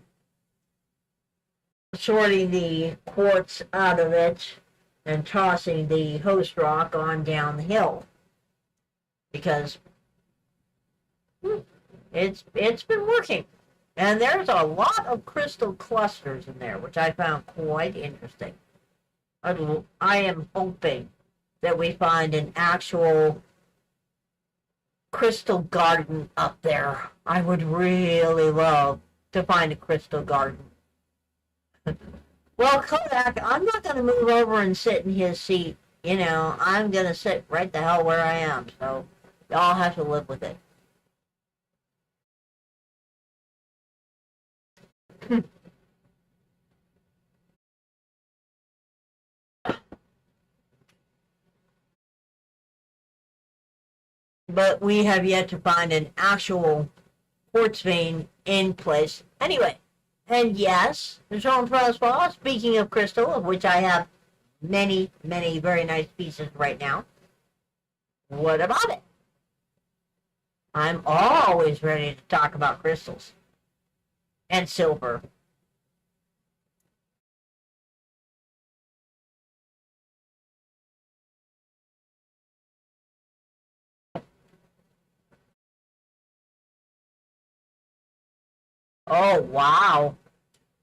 Sorting the quartz out of it and tossing the host rock on down the hill. Because it's been working. And there's a lot of crystal clusters in there, which I found quite interesting. I am hoping that we find an actual crystal garden up there. I would really love to find a crystal garden. Well, Kodak, I'm not going to move over and sit in his seat. You know, I'm going to sit right the hell where I am. So y'all have to live with it. But we have yet to find an actual quartz vein in place. Anyway, and yes, Jean-Francois, speaking of crystal, of which I have many, many very nice pieces right now, what about it? I'm always ready to talk about crystals and silver. Oh, wow.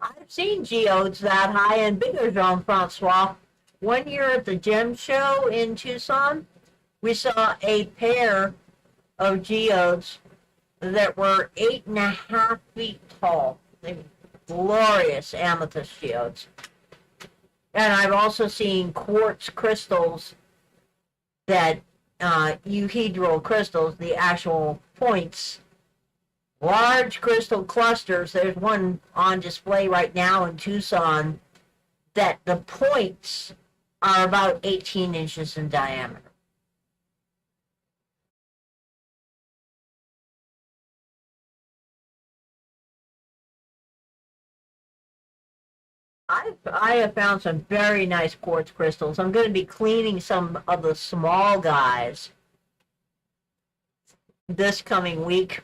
I've seen geodes that high and bigger, Jean-Francois. One year at the gem show in Tucson, we saw a pair of geodes that were 8.5 feet tall. They were glorious amethyst geodes. And I've also seen quartz crystals that, euhedral crystals, the actual points, large crystal clusters. There's one on display right now in Tucson that the points are about 18 inches in diameter. I have found some very nice quartz crystals. I'm going to be cleaning some of the small guys this coming week.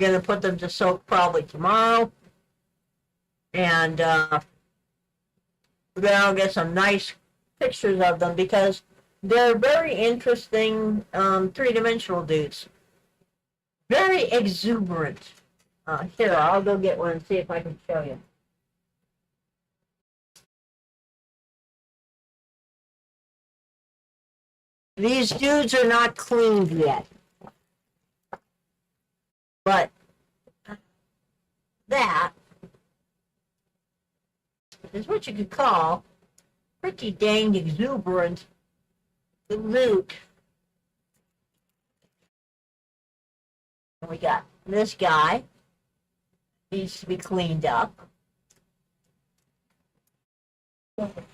Going to put them to soak probably tomorrow. And then I'll get some nice pictures of them because they're very interesting three-dimensional dudes. Very exuberant. Here, I'll go get one and see if I can show you. These dudes are not cleaned yet. But that is what you could call pretty dang exuberant loot. And we got this guy. Needs to be cleaned up.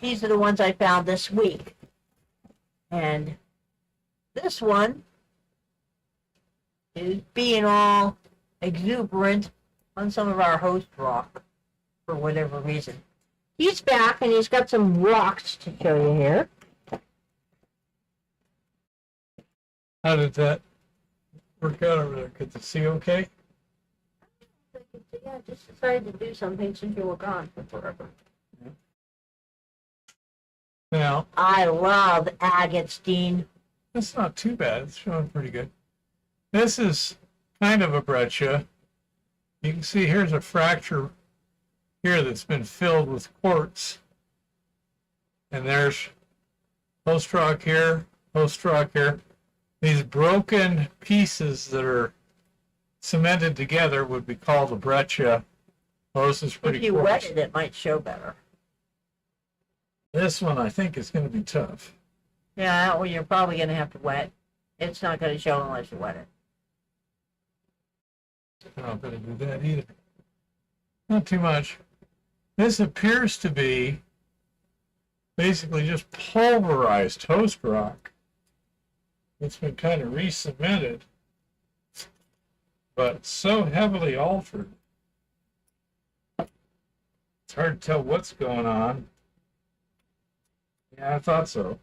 These are the ones I found this week. And this one is being all exuberant on some of our host rock for whatever reason. He's back and he's got some rocks to show you here. How did that work out over there? Could you see okay? Yeah, just decided to do something since you were gone for forever. Yeah. Now, I love agates, Dean. it's not too bad. It's showing pretty good. This is kind of a breccia. You can see here's a fracture here that's been filled with quartz. And there's host rock here, host rock here. These broken pieces that are cemented together would be called a breccia. Well, this is pretty If you coarse. wet it, it might show better. This one I think is going to be tough. Yeah, that one you're probably going to have to wet. It's not going to show unless you wet it. I'm not going to do that either. Not too much. This appears to be basically just pulverized host rock. It's been kind of re-cemented, but so heavily altered. It's hard to tell what's going on. Yeah, I thought so.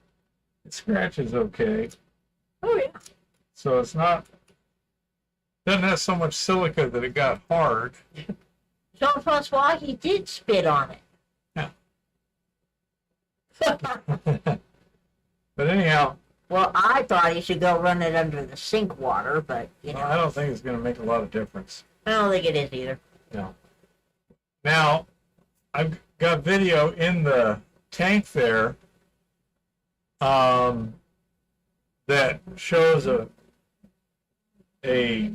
It scratches okay. Oh yeah. So it's not, doesn't have so much silica that it got hard. Jean-Francois, he did spit on it. Yeah. But anyhow, Well, I thought he should go run it under the sink water, but, you know, I don't think it's going to make a lot of difference. I don't think it is either. No. Now, I've got video in the tank there that shows a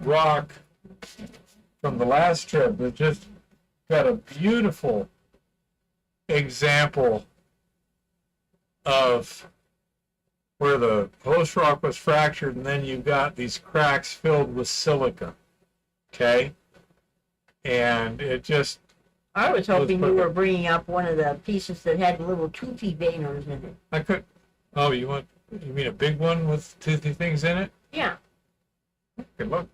rock from the last trip that just got a beautiful example of where the host rock was fractured, and then you've got these cracks filled with silica. Okay? And it just... I was hoping you were bringing up one of the pieces that had little toothy veiners in it. I could... Oh, you mean a big one with toothy things in it? Yeah. Good luck.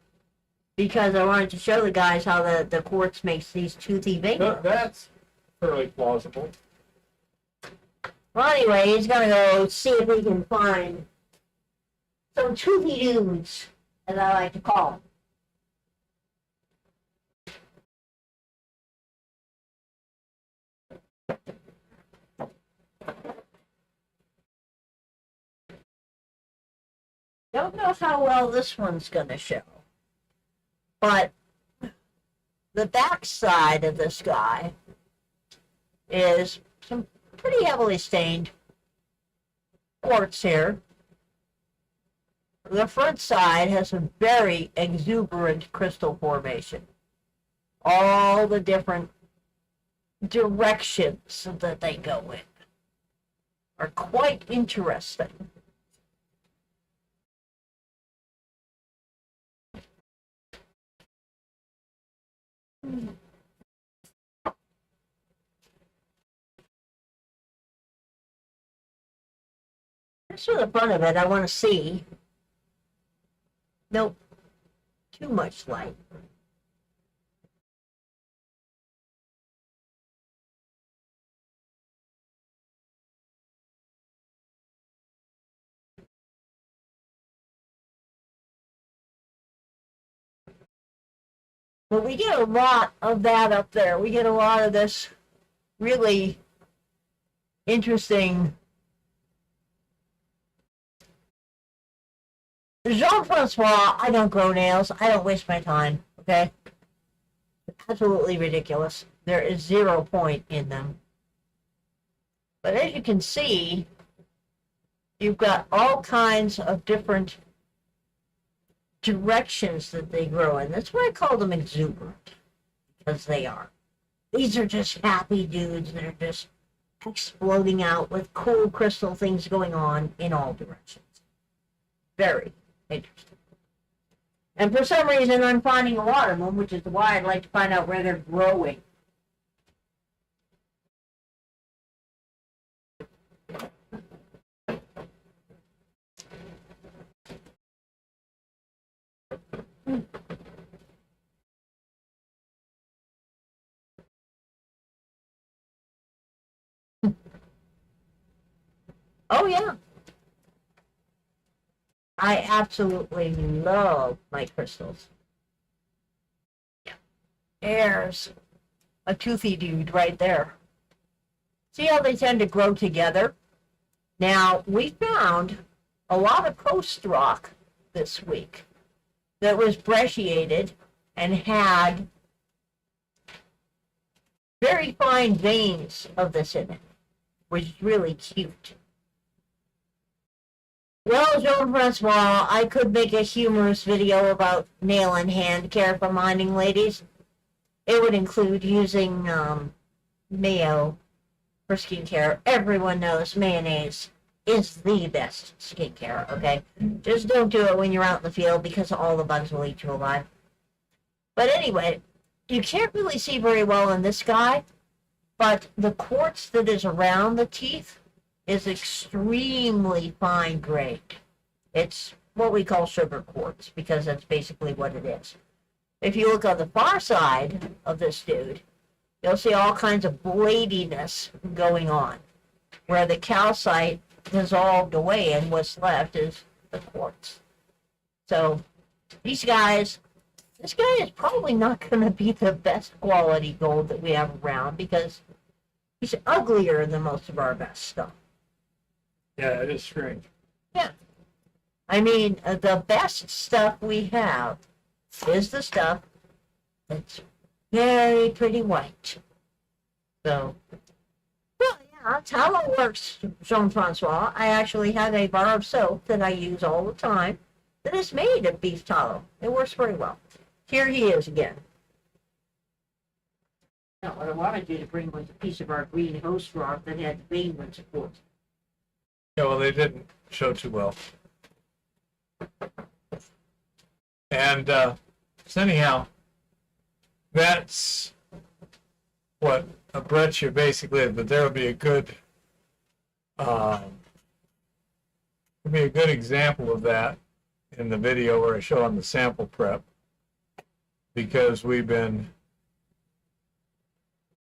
Because I wanted to show the guys how the quartz makes these toothy veiners. That's fairly plausible. Well, anyway, he's going to go see if he can find some toothy dudes, as I like to call them. Don't know how well this one's going to show, but the back side of this guy is some pretty heavily stained quartz here. The front side has a very exuberant crystal formation. All the different directions that they go in are quite interesting. Just for the front of it, I want to see. Nope. Too much light. But we get a lot of that up there. We get a lot of this really interesting. Jean-Francois, I don't grow nails. I don't waste my time, okay? Absolutely ridiculous. There is 0 point in them. But as you can see, you've got all kinds of different directions that they grow in. That's why I call them exuberant, because they are. These are just happy dudes that are just exploding out with cool crystal things going on in all directions. Very interesting. And for some reason, I'm finding a lot of them, which is why I'd like to find out where they're growing. Oh, yeah. I absolutely love my crystals. Yeah. There's a toothy dude right there. See how they tend to grow together? Now, we found a lot of coast rock this week that was brecciated and had very fine veins of this in it, which is really cute. Well, Jean-Francois, I could make a humorous video about nail and hand care for mining ladies. It would include using mayo for skincare. Everyone knows mayonnaise is the best skincare, okay? Just don't do it when you're out in the field because all the bugs will eat you alive. But anyway, you can't really see very well in this guy, but the quartz that is around the teeth is extremely fine grade. It's what we call sugar quartz because that's basically what it is. If you look on the far side of this dude, you'll see all kinds of bladiness going on. where the calcite dissolved away and what's left is the quartz. So this guy is probably not going to be the best quality gold that we have around because he's uglier than most of our best stuff. Yeah, it is strange. Yeah. I mean, the best stuff we have is the stuff that's very pretty white. So, well, yeah, that's how it works, Jean-Francois. I actually have a bar of soap that I use all the time that is made of beef tallow. It works very well. Here he is again. Now, what I wanted you to bring was a piece of our green host rock that had vein support. Yeah, well, they didn't show too well. And so anyhow, that's what a breccia basically is, but there will be a good example of that in the video where I show on the sample prep, because we've been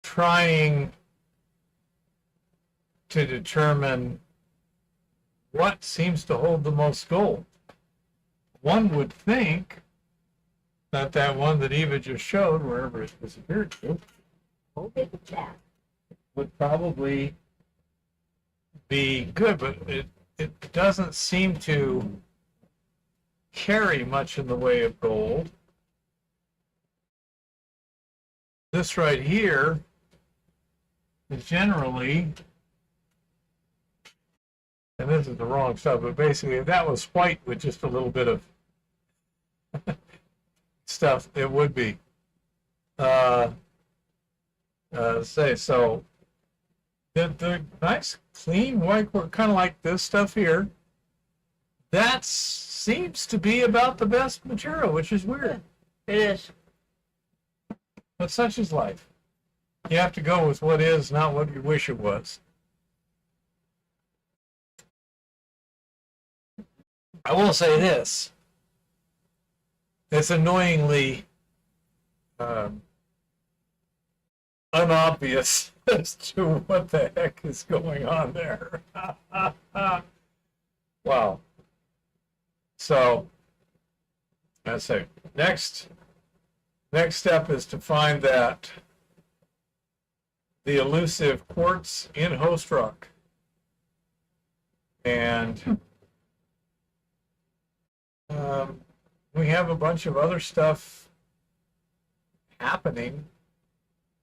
trying to determine what seems to hold the most gold. One would think that one that Eva just showed, wherever it disappeared to, would probably be good, but it doesn't seem to carry much in the way of gold. This right here is generally, and this is the wrong stuff, but basically if that was white with just a little bit of stuff, it would be. So the nice clean white, kind of like this stuff here, that seems to be about the best material, which is weird. It is. But such is life. You have to go with what is, not what you wish it was. I will say this. It's annoyingly unobvious as to what the heck is going on there. Wow. So, let's see. Next step is to find that the elusive quartz in host rock. And we have a bunch of other stuff happening,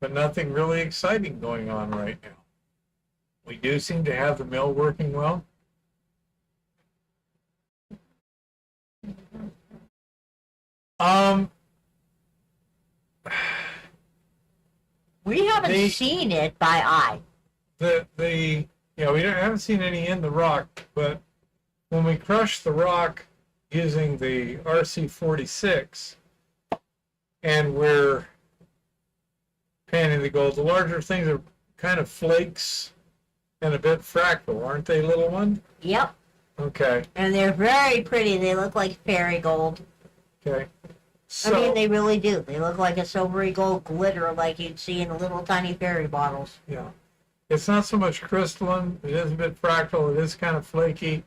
but nothing really exciting going on right now. We do seem to have the mill working well. We haven't seen it by eye. We haven't seen any in the rock, but when we crush the rock using the RC46 and we're panning the gold, the larger things are kind of flakes and a bit fractal, aren't they, little one? Yep. Okay. And they're very pretty. They look like fairy gold. Okay. So, I mean, they really do. They look like a silvery gold glitter like you'd see in little tiny fairy bottles. yeah. It's not so much crystalline. It is a bit fractal. It is kind of flaky.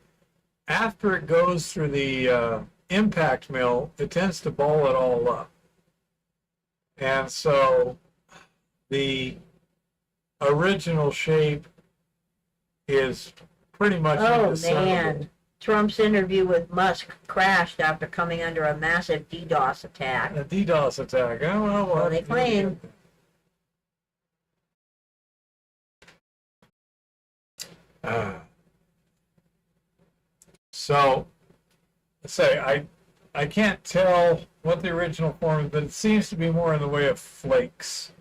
After it goes through the impact mill, it tends to ball it all up. And so the original shape is pretty much Oh, indiscernible. man. Trump's interview with Musk crashed after coming under a massive DDoS attack. A DDoS attack. Oh, well, So they claim. So, let's say I can't tell what the original form is, but it seems to be more in the way of flakes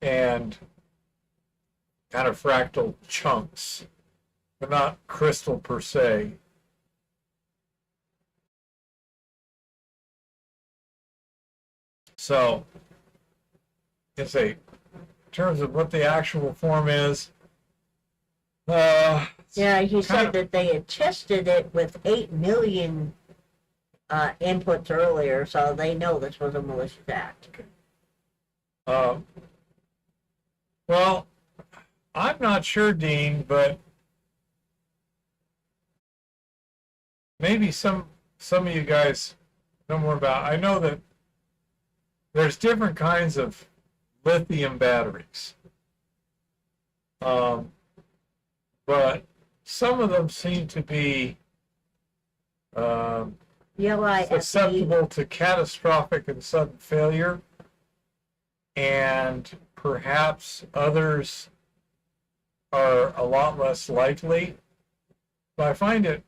and kind of fractal chunks, but not crystal per se. So, let's say, in terms of what the actual form is, Yeah, he kind said of- that they had tested it with 8 million inputs earlier, so they know this was a malicious act. well, I'm not sure, Dean, but maybe some of you guys know more about. I know that there's different kinds of lithium batteries, um, but some of them seem to be susceptible to catastrophic and sudden failure, and perhaps others are a lot less likely. But I find it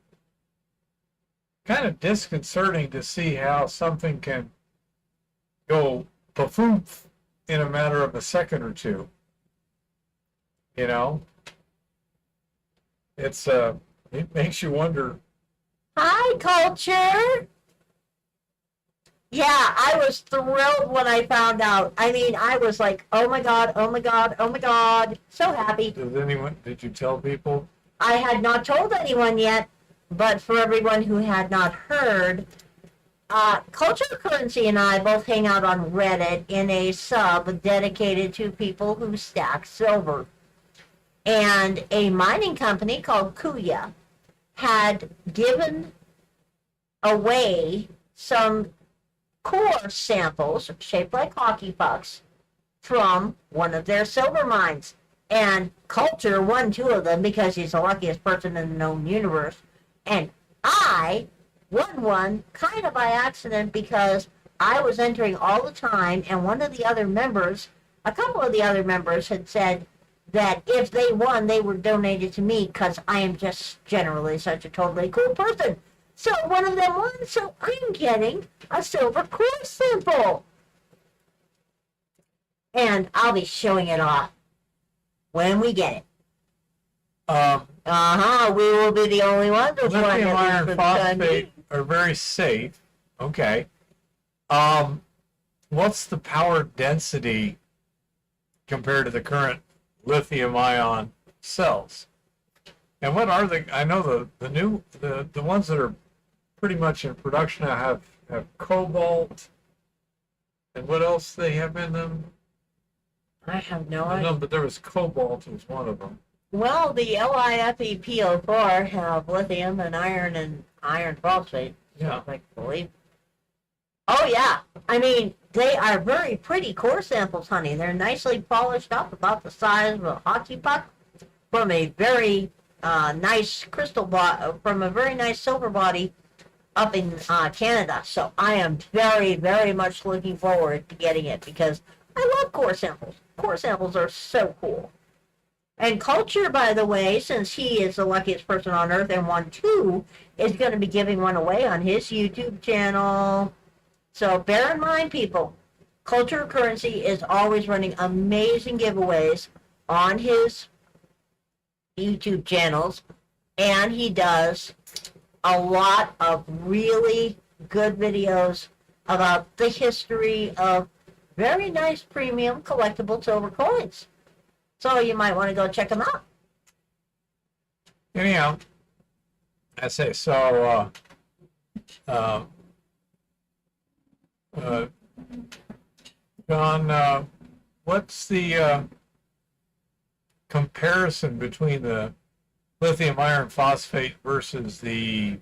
kind of disconcerting to see how something can go poof in a matter of a second or two. You know, it makes you wonder. Hi, Culture. Yeah, I was thrilled when I found out. I mean, I was like, oh my God, oh my God, oh my God. So happy. Did you tell people? I had not told anyone yet, but for everyone who had not heard, Culture Currency and I both hang out on Reddit in a sub dedicated to people who stack silver. And a mining company called Kuya had given away some core samples shaped like hockey pucks from one of their silver mines. And Culture won 2 of them because he's the luckiest person in the known universe. And I won one kind of by accident because I was entering all the time, and a couple of the other members had said that if they won, they were donated to me because I am just generally such a totally cool person. So one of them won, so I'm getting a silver core sample. And I'll be showing it off when we get it. We will be the only ones. Lithium iron phosphate are very safe. Okay. What's the power density compared to the current lithium ion cells? And what are I know the ones that are pretty much in production now have cobalt, and what else they have in them? I have no idea. No, but there was cobalt was one of them. Well, the LiFePO4 have lithium and iron phosphate. Yeah. I believe. Oh, yeah. I mean, they are very pretty core samples, honey. They're nicely polished up, about the size of a hockey puck, from a very nice from a very nice silver body up in Canada. So I am very, very much looking forward to getting it because I love core samples. Core samples are so cool. And Culture, by the way, since he is the luckiest person on earth and won 2, is going to be giving one away on his YouTube channel. So bear in mind, people, Culture Currency is always running amazing giveaways on his YouTube channels. And he does a lot of really good videos about the history of very nice premium collectible silver coins. So you might want to go check them out. Anyhow, I say so. John, what's the comparison between the lithium iron phosphate versus the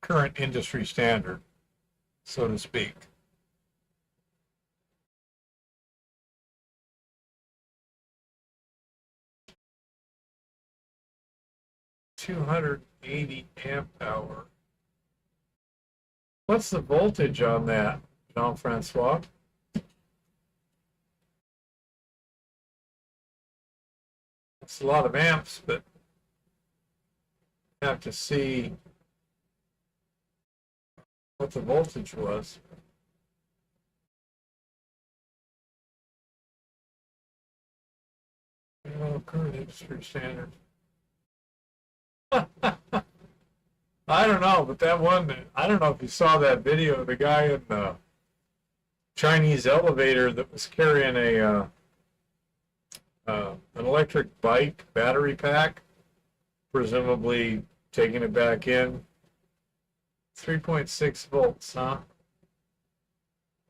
current industry standard, so to speak? $280 amp hour. What's the voltage on that, Jean-Francois? It's a lot of amps, but you have to see what the voltage was. Current industry standard. I don't know, but that one, I don't know if you saw that video of the guy in the Chinese elevator that was carrying an electric bike battery pack, presumably taking it back in. 3.6 volts, huh?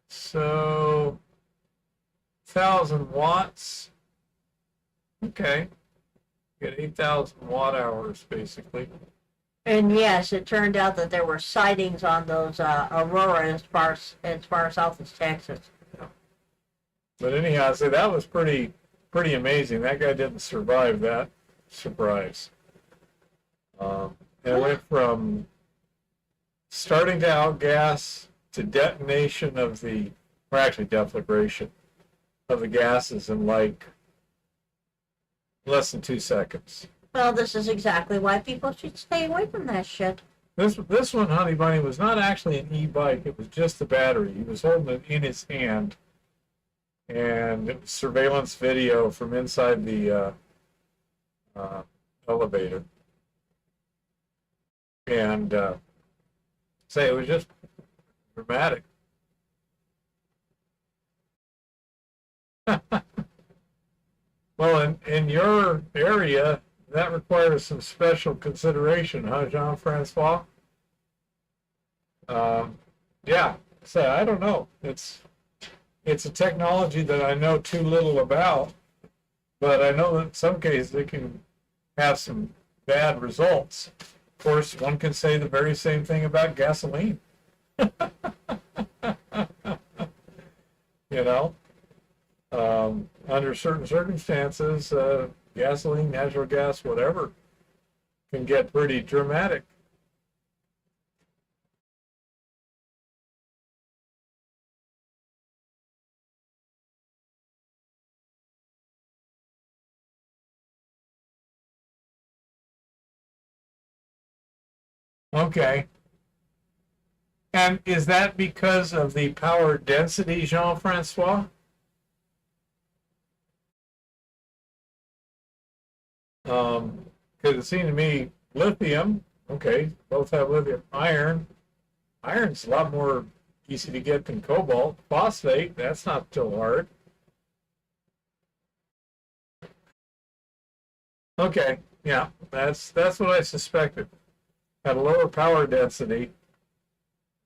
So, 1,000 watts. Okay. Get 8,000 watt hours, basically. And yes, it turned out that there were sightings on those aurora as far south as Texas. But anyhow, I say that was pretty amazing. That guy didn't survive that surprise. And it went from starting to outgas to detonation of or actually deflagration of the gases in like less than 2 seconds. Well, this is exactly why people should stay away from that shit. This one, Honey Bunny, was not actually an e-bike. It was just the battery. He was holding it in his hand. And it was surveillance video from inside the elevator. And say it was just dramatic. Well, in your area, that requires some special consideration, huh, Jean-Francois? Yeah, say I don't know. It's a technology that I know too little about, but I know that in some cases it can have some bad results. Of course, one can say the very same thing about gasoline. You know, under certain circumstances, gasoline, natural gas, whatever, can get pretty dramatic. Okay. And is that because of the power density, Jean-Francois? Because it seemed to me lithium, okay, both have lithium. Iron's a lot more easy to get than cobalt. Phosphate, that's not so hard. Okay, yeah, that's what I suspected. Had a lower power density,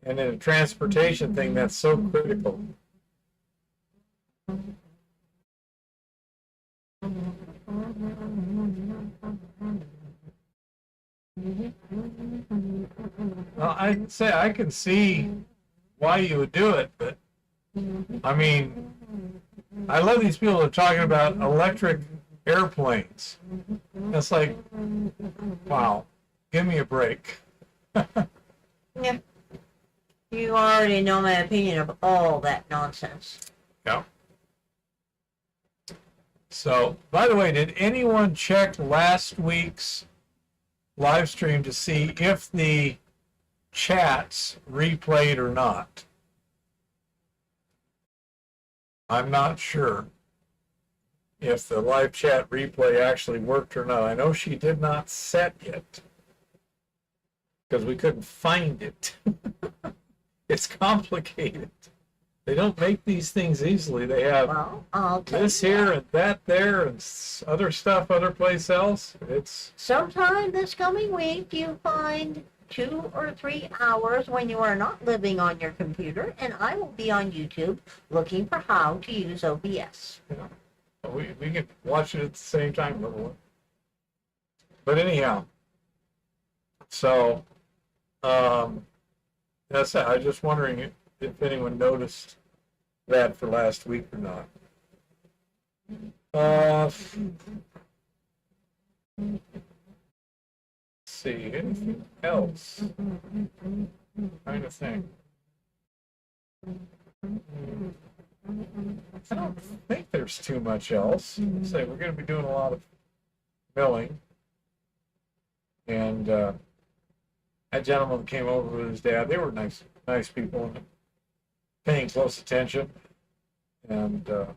and in a transportation thing that's so critical. Well, I'd say I can see why you would do it, but I mean, I love these people that are talking about electric airplanes. It's like, wow, give me a break. Yeah. You already know my opinion of all that nonsense. Yeah. So, by the way, did anyone check last week's live stream to see if the chats replayed or not? I'm not sure if the live chat replay actually worked or not. I know she did not set it because we couldn't find it. It's complicated. They don't make these things easily. They have I'll tell this you here what. and that there and other stuff other place else. It's Sometime this coming week, you find 2 or 3 hours when you are not living on your computer, and I will be on YouTube looking for how to use OBS. you know, we can watch it at the same time. But anyhow, so that's it. I was just wondering if anyone noticed that for last week or not. Let's see, anything else? Trying to think. I don't think there's too much else. Say we're going to be doing a lot of milling, and that gentleman came over with his dad. They were nice people and paying close attention, and that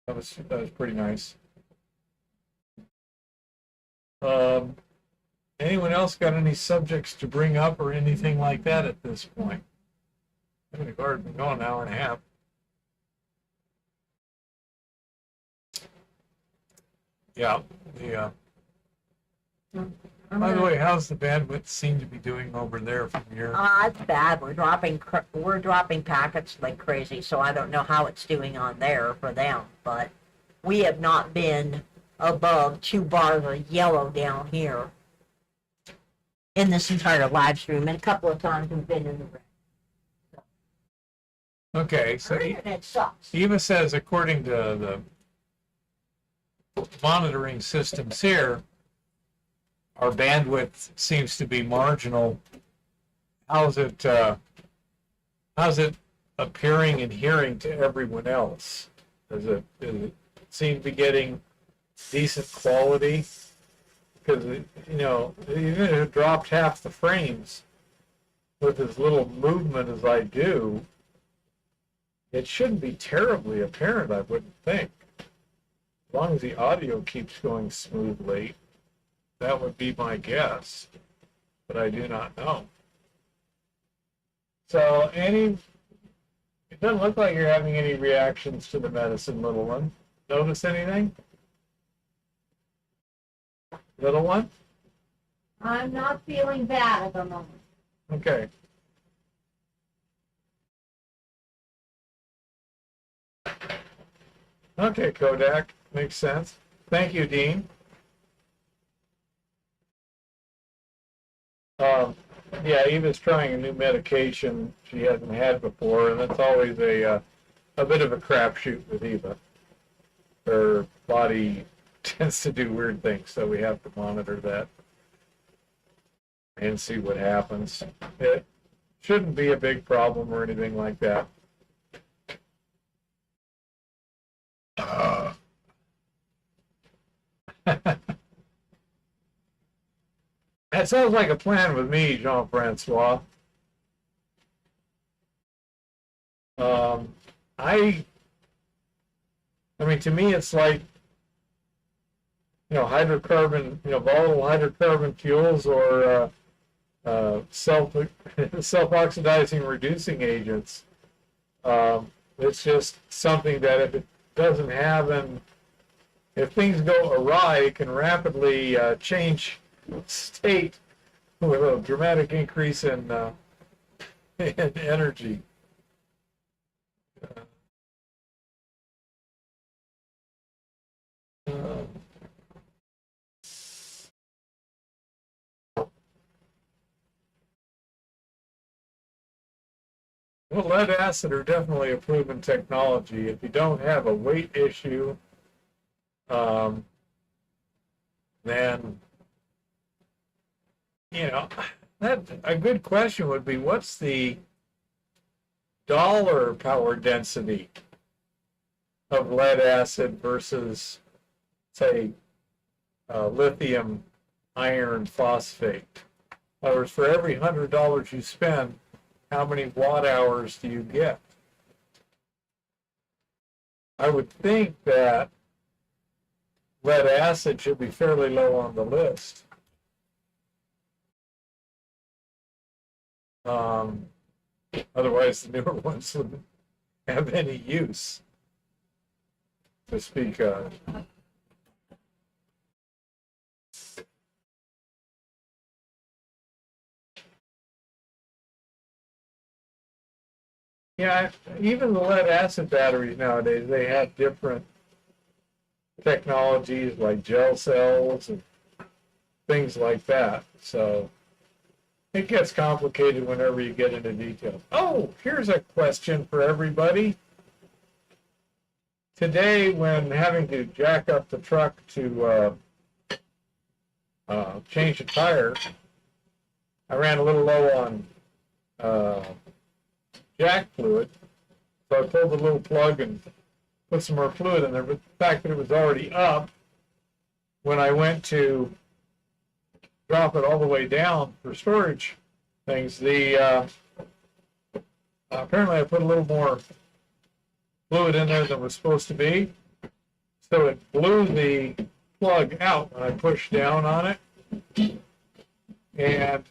was pretty nice. Anyone else got any subjects to bring up or anything like that at this point? I think we've already been going an hour and a half. Yeah. By the way, how's the bandwidth seem to be doing over there from your? It's bad. We're dropping packets like crazy, so I don't know how it's doing on there for them. But we have not been above, 2 bars are yellow down here in this entire live stream, and a couple of times we've been in the red. Okay, so Our internet sucks. Eva says, according to the monitoring systems here, our bandwidth seems to be marginal. How's it appearing and hearing to everyone else? Does it seem to be getting decent quality? Because, you know, even if it dropped half the frames with as little movement as I do, it shouldn't be terribly apparent, I wouldn't think. As long as the audio keeps going smoothly, that would be my guess. But I do not know. So, it doesn't look like you're having any reactions to the medicine, little one. Notice anything? Little one? I'm not feeling bad at the moment. Okay. Okay, Kodak. Makes sense. Thank you, Dean. Yeah, Eva's trying a new medication she hasn't had before, and it's always a bit of a crapshoot with Eva. Her body tends to do weird things, so we have to monitor that and see what happens. It shouldn't be a big problem or anything like that. That sounds like a plan with me, Jean-Francois. I mean, to me, it's like, you know, hydrocarbon, you know, volatile hydrocarbon fuels or self-oxidizing reducing agents. It's just something that if it doesn't have, and if things go awry, it can rapidly change state with a dramatic increase in energy. Well, lead acid are definitely a proven technology. If you don't have a weight issue, then, you know, that a good question would be, what's the dollar power density of lead acid versus, say, lithium iron phosphate? In other words, for every $100 you spend, how many watt hours do you get? I would think that lead acid should be fairly low on the list. Otherwise, the newer ones wouldn't have any use to speak of. Yeah, even the lead acid batteries nowadays, they have different technologies like gel cells and things like that. So it gets complicated whenever you get into details. Oh, here's a question for everybody. Today, when having to jack up the truck to change a tire, I ran a little low on jack fluid, so I pulled the little plug and put some more fluid in there. But the fact that it was already up, when I went to drop it all the way down for storage things, the apparently I put a little more fluid in there than was supposed to be, so it blew the plug out when I pushed down on it, and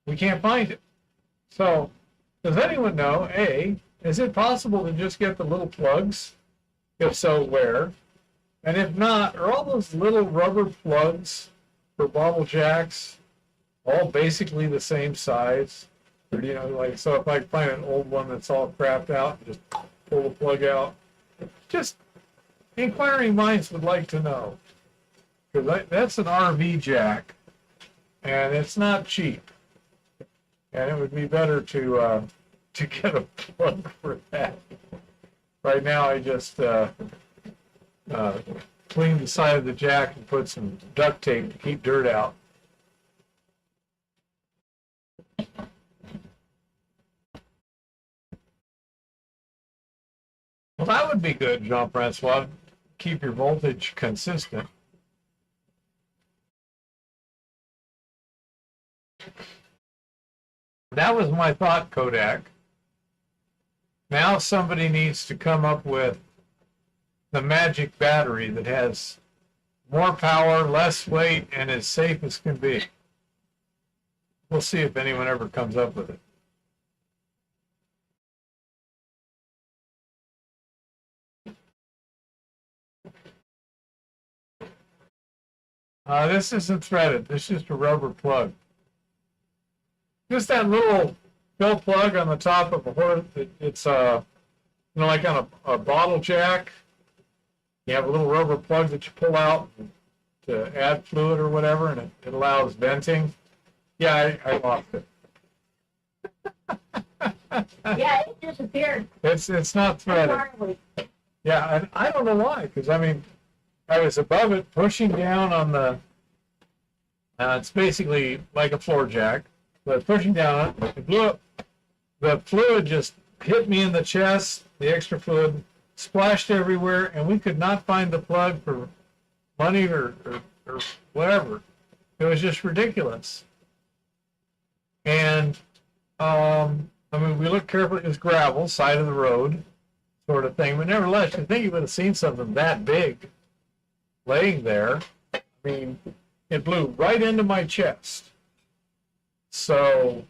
we can't find it. So, does anyone know, A, is it possible to just get the little plugs? If so, where? And if not, are all those little rubber plugs for bottle jacks all basically the same size? Or, you know, like, so if I find an old one that's all crapped out, just pull the plug out? just inquiring minds would like to know. Because that's an RV jack, and it's not cheap. And it would be better to get a plug for that. Right now, I just cleaned the side of the jack and put some duct tape to keep dirt out. Well, that would be good, Jean-Francois. Keep your voltage consistent. That was my thought, Kodak. Now somebody needs to come up with the magic battery that has more power, less weight, and as safe as can be. We'll see if anyone ever comes up with it. This isn't threaded. This is just a rubber plug. Just that little fill plug on the top of a horse. It's like on a bottle jack. You have a little rubber plug that you pull out to add fluid or whatever, and it allows venting. Yeah, I lost it. Yeah, it disappeared. It's not threaded. Yeah, I don't know why, because I mean, I was above it, pushing down on the. It's basically like a floor jack, but pushing down on it, it blew up. The fluid just hit me in the chest. The extra fluid splashed everywhere, and we could not find the plug for money or whatever. It was just ridiculous. And I mean, we looked carefully. It was gravel, side of the road, sort of thing. But nevertheless, you think you would have seen something that big laying there. I mean, it blew right into my chest. So,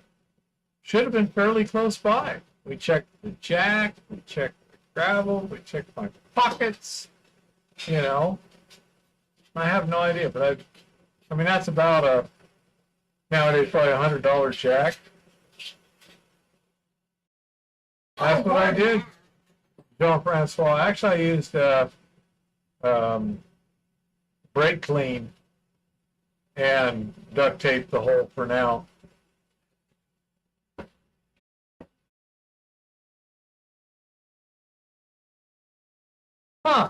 should have been fairly close by. We checked the jack, we checked the gravel, we checked my pockets, you know. I have no idea, but I mean, that's about nowadays probably $100 jack. That's what I did, Jean-Francois. Actually, I used brake clean and duct tape the hole for now. Huh.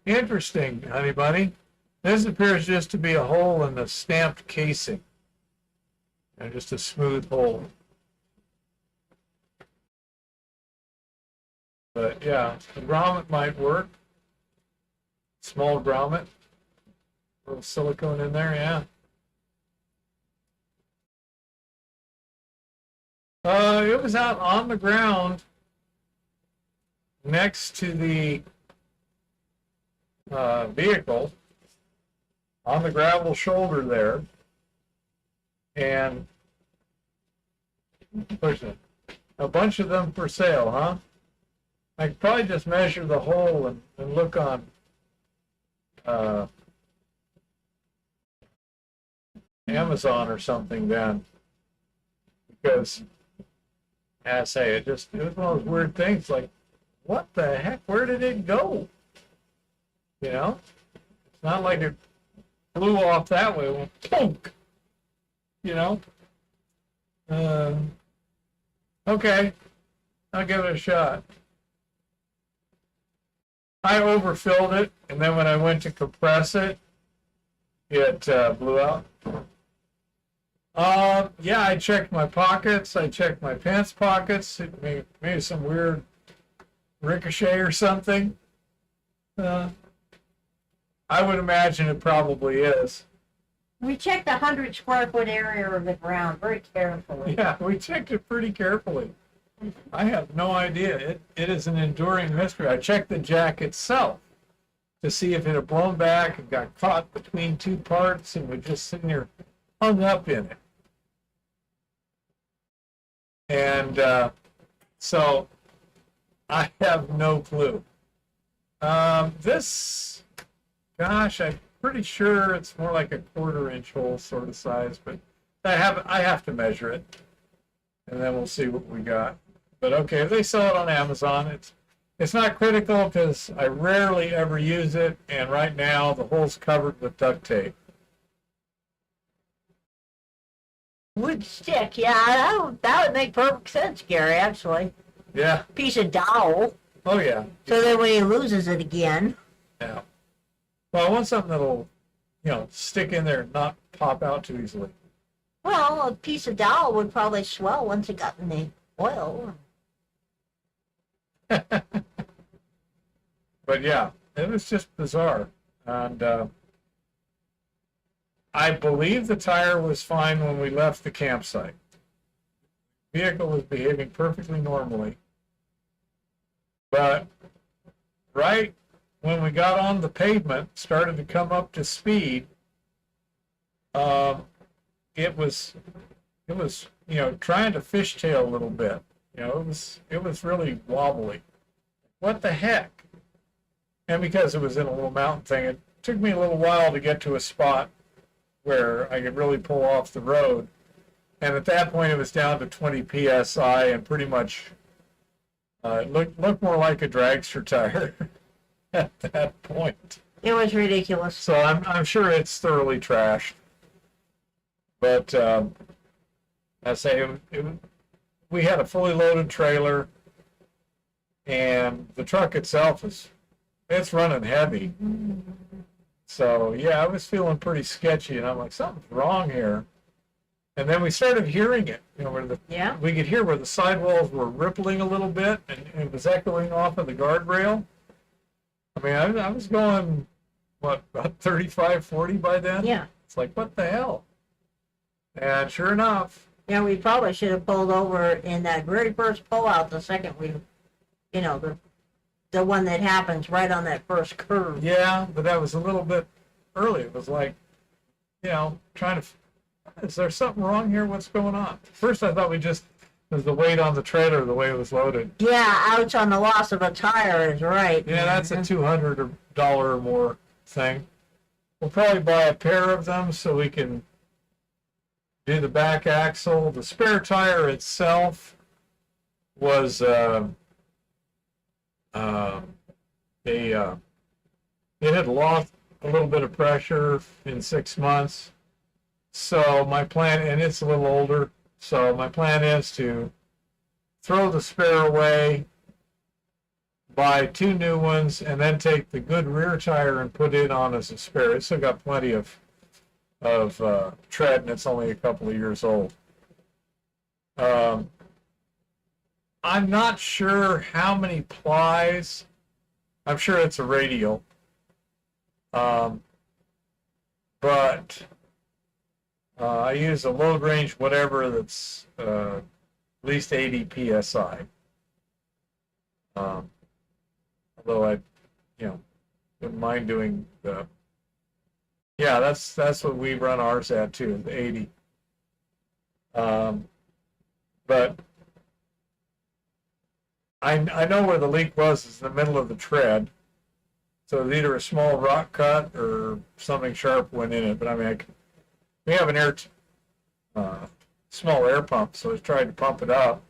Interesting, honey bunny. This appears just to be a hole in the stamped casing. And just a smooth hole. But yeah, the grommet might work. Small grommet. A little silicone in there, yeah. It was out on the ground next to the vehicle on the gravel shoulder there, and where's it? A bunch of them for sale, huh? I could probably just measure the hole and look on Amazon or something then, because I say it was one of those weird things like, what the heck? Where did it go? You know, it's not like it flew off that way. It went punk. You know. Okay, I'll give it a shot. I overfilled it, and then when I went to compress it, it blew out. Yeah, I checked my pockets. I checked my pants pockets. Maybe some weird ricochet or something. I would imagine it probably is. We checked 100 square foot area of the ground very carefully. Yeah, we checked it pretty carefully. I have no idea. It is an enduring mystery. I checked the jack itself to see if it had blown back and got caught between two parts and was just sitting there hung up in it. And so I have no clue. This, gosh, I'm pretty sure it's more like a 1/4 inch hole sort of size, but I have to measure it, and then we'll see what we got. But okay, if they sell it on Amazon, It's not critical because I rarely ever use it, and right now the hole's covered with duct tape. Wood stick, yeah, that would make perfect sense, Gary, actually. Yeah. Piece of dowel, Oh, yeah. so that when he loses it again. Yeah. Well, I want something that'll, stick in there and not pop out too easily. Well, a piece of dowel would probably swell once it got in the oil. But yeah, it was just bizarre. And I believe the tire was fine when we left the campsite. The vehicle was behaving perfectly normally. But right when we got on the pavement, started to come up to speed, it was trying to fishtail a little bit. It was really wobbly. What the heck? And because it was in a little mountain thing, it took me a little while to get to a spot where I could really pull off the road. And at that point, it was down to 20 psi, and pretty much it looked more like a dragster tire at that point. It was ridiculous. So I'm sure it's thoroughly trashed. But I say we had a fully loaded trailer, and the truck itself it's running heavy. So yeah, I was feeling pretty sketchy, and I'm like, something's wrong here. And then we started hearing it, we could hear where the sidewalls were rippling a little bit, and it was echoing off of the guardrail. I mean, I was going, about 35, 40 by then? Yeah. It's like, what the hell? And sure enough. Yeah, we probably should have pulled over in that very first pullout the second the one that happens right on that first curve. Yeah, but that was a little bit early. It was like, trying to, is there something wrong here? What's going on? First, I thought it was the weight on the trailer, the way it was loaded. Yeah, ouch on the loss of a tire is right. Yeah, that's a $200 or more thing. We'll probably buy a pair of them so we can do the back axle. The spare tire itself was it had lost a little bit of pressure in 6 months. So my plan, and it's a little older, so my plan is to throw the spare away, buy 2 new ones, and then take the good rear tire and put it on as a spare. It's still got plenty of tread, and it's only a couple of years old. I'm not sure how many plies. I'm sure it's a radial. But I use a load range whatever that's at least 80 psi. Although I, wouldn't mind doing the. Yeah, that's what we run ours at too, the 80. But I know where the leak was. It's in the middle of the tread. So it's either a small rock cut or something sharp went in it. But I mean, we have an small air pump, so I tried to pump it up.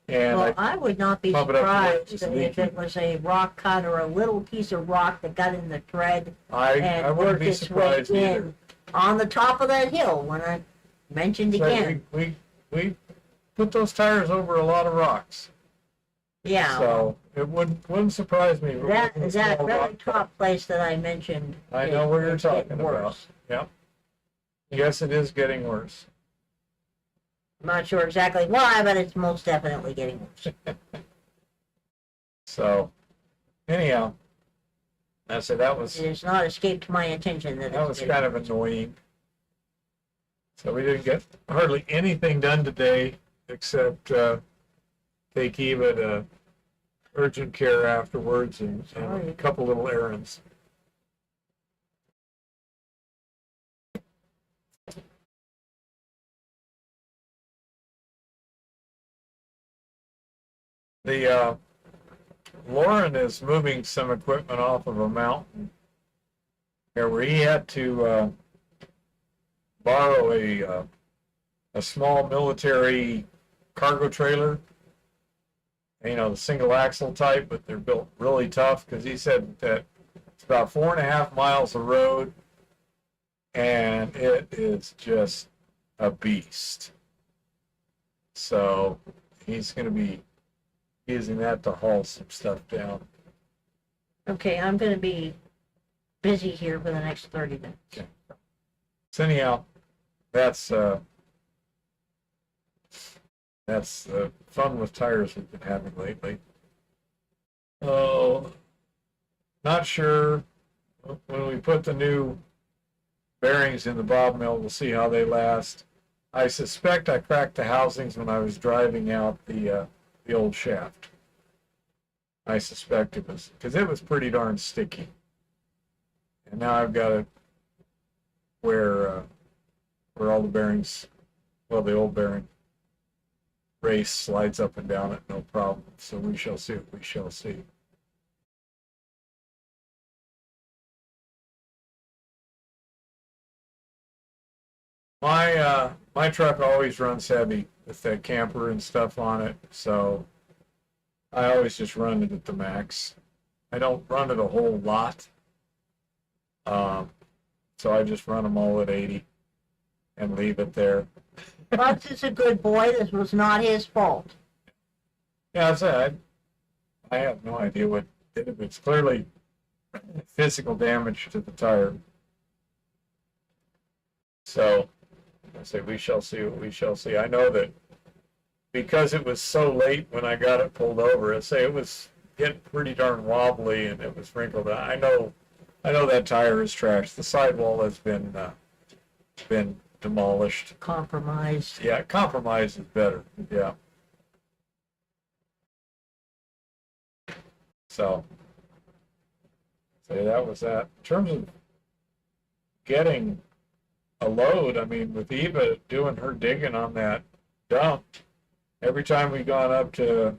And Well, I would not be pump it up to where surprised it's if leaking. it was a rock cut or a little piece of rock that got in the tread I and wouldn't worked be its way surprised either. in on the top of that hill when I mentioned So again. we put those tires over a lot of rocks. Yeah. So it wouldn't surprise me. if it That wasn't a that small very rock cut. top place that I mentioned. I know where you're is getting talking about. worse. Yep. Yes, it is getting worse. I'm not sure exactly why, but it's most definitely getting worse. So, anyhow, I said that was It has not escaped my attention that it's getting kind of annoying. So we didn't get hardly anything done today except take Eva to urgent care afterwards and a couple little errands. The Lauren is moving some equipment off of a mountain here where he had to borrow a small military cargo trailer you know, the single axle type, but they're built really tough because he said that it's about 4.5 miles of road and it is just a beast. So he's going to be using that to haul some stuff down. Okay, I'm going to be busy here for the next 30 minutes. Okay. So anyhow, that's fun with tires we've been having lately. Oh, not sure. When we put the new bearings in the bob mill, we'll see how they last. I suspect I cracked the housings when I was driving out the old shaft. I suspect it was because it was pretty darn sticky. And now I've got it where all the bearings, well, the old bearing race slides up and down it, no problem. So we shall see what we shall see. My truck always runs heavy with that camper and stuff on it, so I always just run it at the max. I don't run it a whole lot, so I just run them all at 80 and leave it there. Bugs is a good boy. This was not his fault. Yeah, I said I have no idea what did it. It's clearly physical damage to the tire. So I say we shall see what we shall see. I know that because it was so late when I got it pulled over, I say it was getting pretty darn wobbly and it was wrinkled. I know that tire is trashed. The sidewall has been demolished. Compromised. Yeah, compromise is better. Yeah. So that was that. In terms of getting a load, I mean, with Eva doing her digging on that dump, every time we've gone up to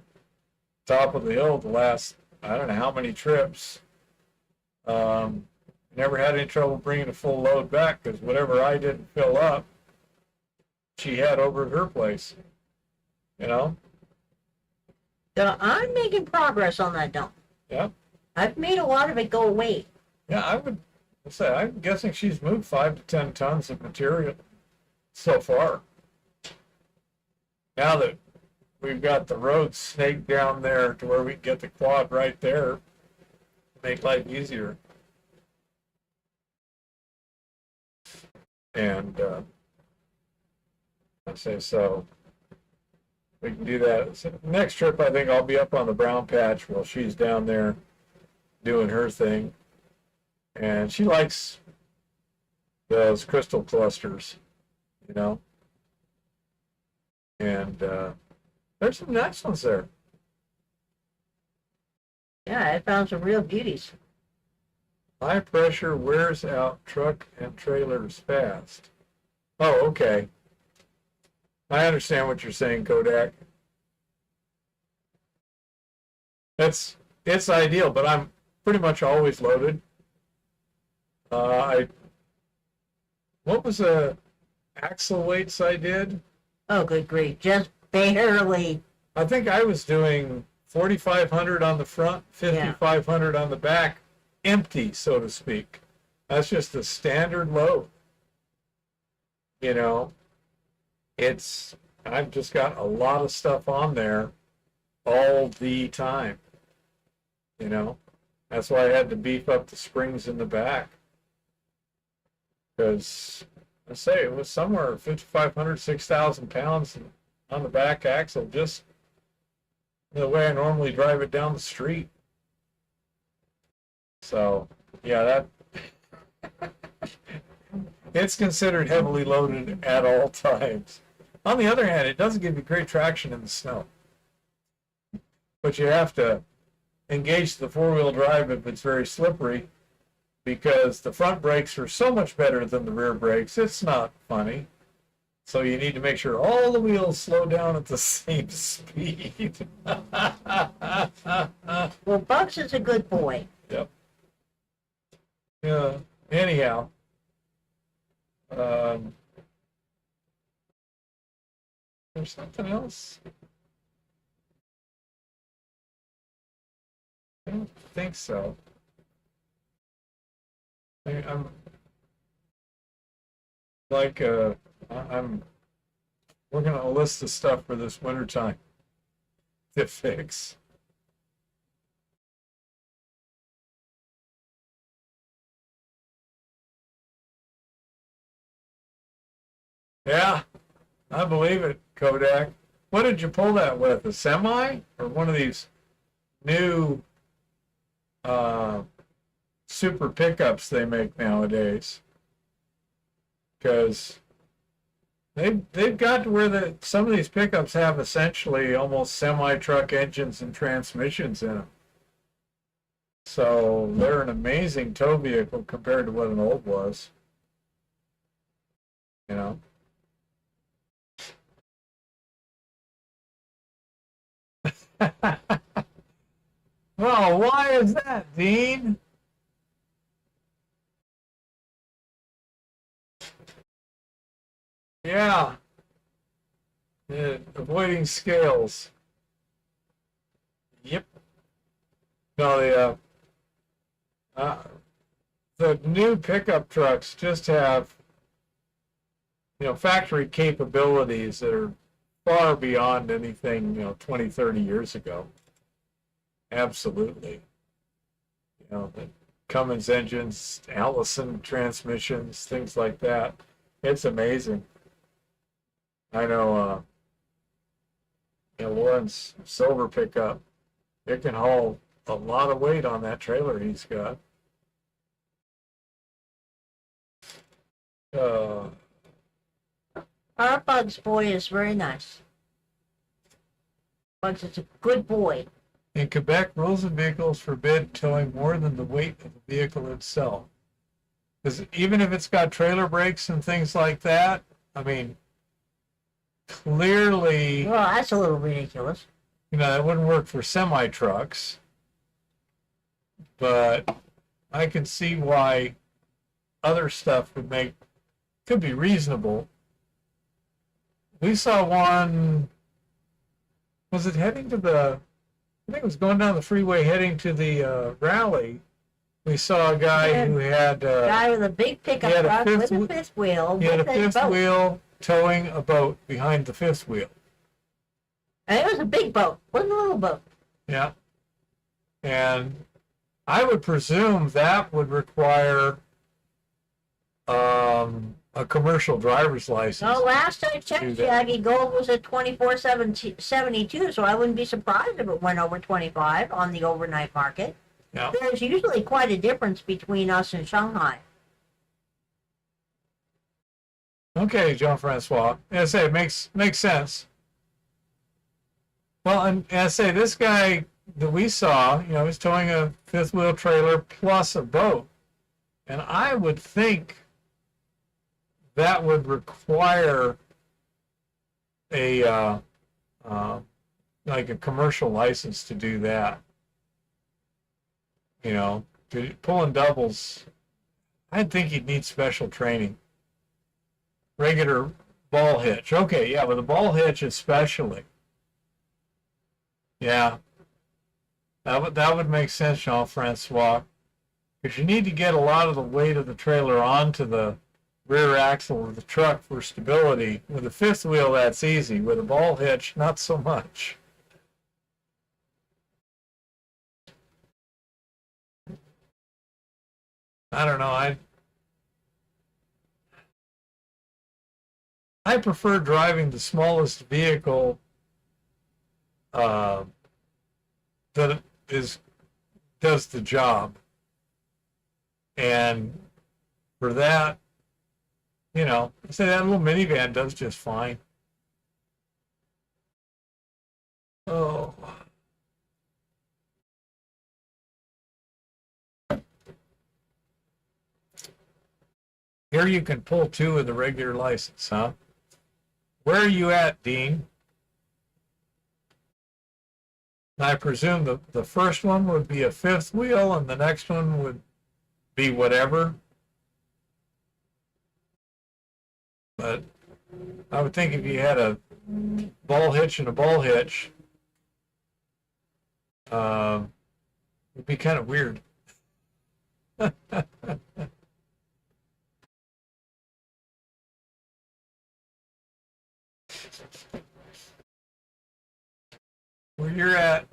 top of the hill the last, I don't know how many trips, never had any trouble bringing a full load back because whatever I didn't fill up, she had over at her place, you know? So I'm making progress on that dump. Yeah. I've made a lot of it go away. Yeah, I would say, I'm guessing she's moved 5 to 10 tons of material so far. Now that we've got the road snaked down there to where we can get the quad right there, make life easier. And I say so. We can do that. So next trip, I think I'll be up on the brown patch while she's down there doing her thing. And she likes those crystal clusters, you know. And there's some nice ones there. Yeah, I found some real beauties. High pressure wears out truck and trailers fast. Oh, okay. I understand what you're saying, Kodak. It's ideal, but I'm pretty much always loaded. What was the axle weights I did? Oh, good grief. Just barely. I think I was doing 4,500 on the front, 5,500 on the back, empty, so to speak. That's just the standard load. You know, I've just got a lot of stuff on there all the time. You know, that's why I had to beef up the springs in the back. Because, I say, it was somewhere 5,500, 6,000 pounds on the back axle, just the way I normally drive it down the street. So, yeah, that it's considered heavily loaded at all times. On the other hand, it doesn't give you great traction in the snow. But you have to engage the four-wheel drive if it's very slippery, because the front brakes are so much better than the rear brakes. It's not funny. So you need to make sure all the wheels slow down at the same speed. Well, Bugs is a good boy. Yep. Yeah. Anyhow, there's something else. I don't think so. I'm like, I'm working on a list of stuff for this wintertime to fix. Yeah, I believe it, Kodak. What did you pull that with? A semi or one of these new uh, super pickups they make nowadays? Because they've got to where some of these pickups have essentially almost semi truck engines and transmissions in them. So they're an amazing tow vehicle compared to what an old was. You know. Well, why is that, Dean? Yeah, avoiding scales. Yep. No, uh, the new pickup trucks just have, factory capabilities that are far beyond anything, 20, 30 years ago. Absolutely. The Cummins engines, Allison transmissions, things like that. It's amazing. I know, Lauren's silver pickup, it can haul a lot of weight on that trailer he's got. Uh, Our Bugs boy is very nice. Bugs is a good boy. in Quebec, rules of vehicles forbid towing more than the weight of the vehicle itself. Because even if it's got trailer brakes and things like that, I mean, clearly, Well, that's a little ridiculous. that wouldn't work for semi trucks. But I can see why other stuff could be reasonable. We saw one, was it heading to I think it was going down the freeway heading to the rally. We saw a guy who had guy with a big pickup truck with a fifth wheel. He had a fifth wheel towing a boat behind the fifth wheel. And it was a big boat, wasn't a little boat. Yeah. And I would presume that would require a commercial driver's license. No, last I checked, Shaggy, gold was at 24.72, so I wouldn't be surprised if it went over 25 on the overnight market. Yeah. There's usually quite a difference between us and Shanghai. Okay, Jean-Francois. As I say, it makes sense. Well, and as I say, this guy that we saw, he's towing a fifth wheel trailer plus a boat. And I would think that would require like a commercial license to do that. Pulling doubles, I'd think you'd need special training. Regular ball hitch. Okay, yeah, with a ball hitch especially. Yeah. That would make sense, Jean-Francois. Because you need to get a lot of the weight of the trailer onto the rear axle of the truck for stability. With a fifth wheel, that's easy. With a ball hitch, not so much. I don't know. I prefer driving the smallest vehicle that does the job. And for that, say that little minivan does just fine. Oh. Here you can pull two with a regular license, huh? Where are you at, Dean? I presume the first one would be a fifth wheel and the next one would be whatever. But I would think if you had a ball hitch and a ball hitch, It'd be kind of weird. Where you're at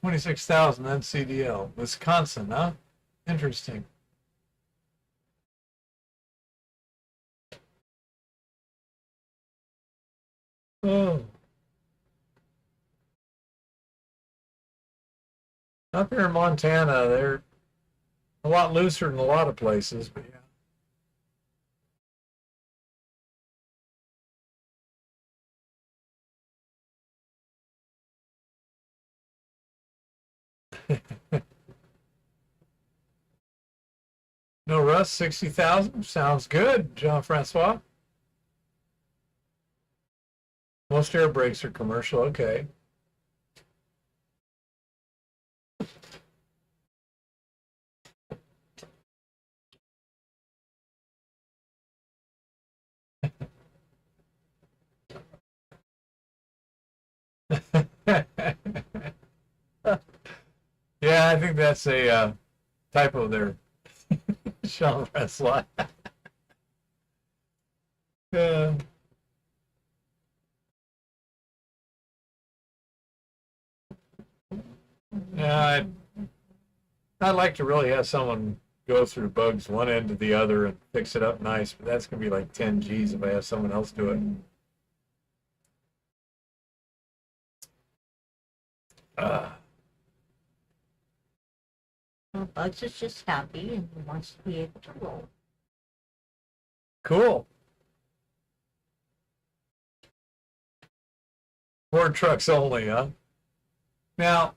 26,000 NCDL, Wisconsin, huh? Interesting. Oh, up here in Montana, they're a lot looser than a lot of places, but yeah. No rust, 60,000 sounds good, Jean Francois. Most air brakes are commercial, okay. Yeah, I think that's a typo there, Jean Francois. Yeah. Yeah, I'd like to really have someone go through bugs one end to the other and fix it up nice, but that's gonna be like 10 G's if I have someone else do it. Uh, Well, Bugs is just happy and he wants to be able to roll. cool. Ford trucks only, huh? Now,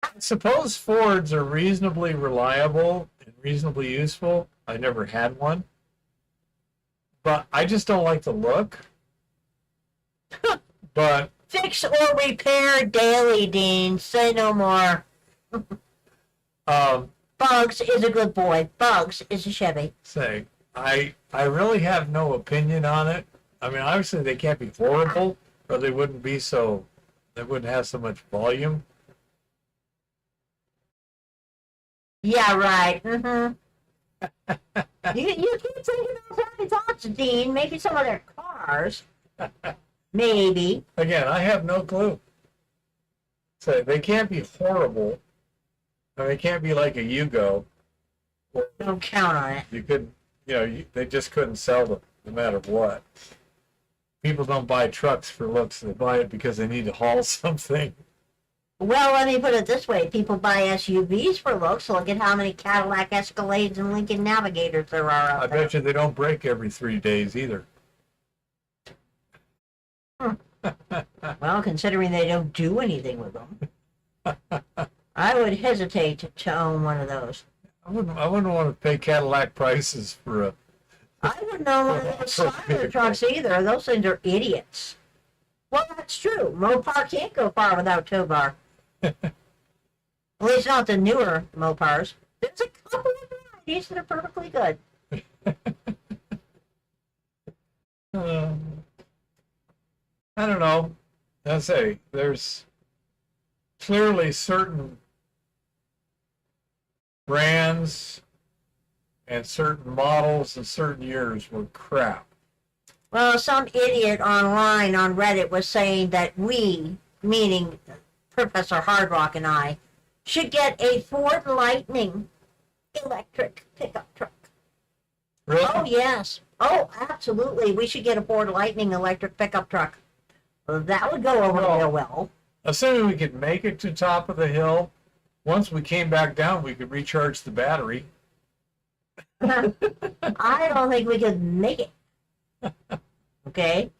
I suppose Fords are reasonably reliable and reasonably useful. I never had one, but I just don't like the look. But Fix or repair daily, Dean. Say no more. Bugs is a good boy. Bugs is a Chevy. say I really have no opinion on it. I mean, obviously they can't be horrible, or they wouldn't have so much volume. Yeah, right. Mm-hmm. You keep thinking those thoughts, Dean. Maybe some of their cars. Maybe. Again, I have no clue. So they can't be horrible. I mean, they can't be like a Yugo. Don't count on it. You could, they just couldn't sell them no matter what. People don't buy trucks for looks; they buy it because they need to haul something. Well, let me put it this way. People buy SUVs for looks. Look at how many Cadillac Escalades and Lincoln Navigators there are out I there. bet you they don't break every 3 days either. Well, considering they don't do anything with them. I would hesitate to own one of those. I wouldn't want to pay Cadillac prices for a. I wouldn't own one of those Skyler trucks either. Those things are idiots. Well, that's true. Mopar can't go far without tow bar. At least not the newer Mopars. There's a couple of varieties that are perfectly good. I don't know. I say there's clearly certain brands and certain models and certain years were crap. Well, some idiot online on Reddit was saying that we, meaning Professor Hardrock and I, should get a Ford Lightning electric pickup truck. Really? Oh, yes. Oh, absolutely. We should get a Ford Lightning electric pickup truck. Well, that would go over real well. Assuming we could make it to top of the hill, once we came back down, we could recharge the battery. I don't think we could make it. Okay?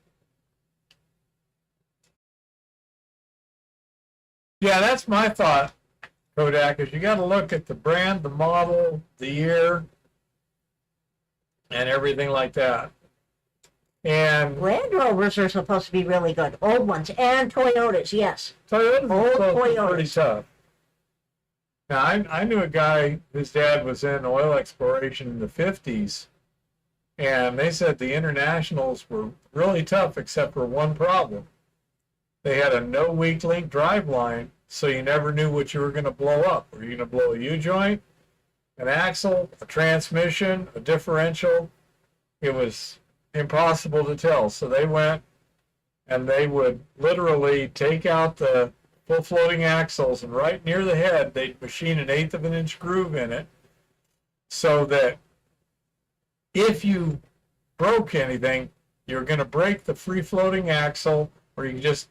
Yeah, that's my thought, Kodak, is you got to look at the brand, the model, the year, and everything like that. And Land Rovers are supposed to be really good. Old ones. And Toyotas, yes. Toyota's Old supposed to be Toyotas. pretty tough. Now, I knew a guy, his dad was in oil exploration in the 50s, and they said the internationals were really tough except for one problem. They had a no weak link drive line, so you never knew what you were going to blow up. Were you going to blow a U-joint, an axle, a transmission, a differential? It was impossible to tell. So they went and they would literally take out the full floating axles, and right near the head, they'd machine an 1/8 of an inch groove in it so that if you broke anything, you're going to break the free floating axle, or you can just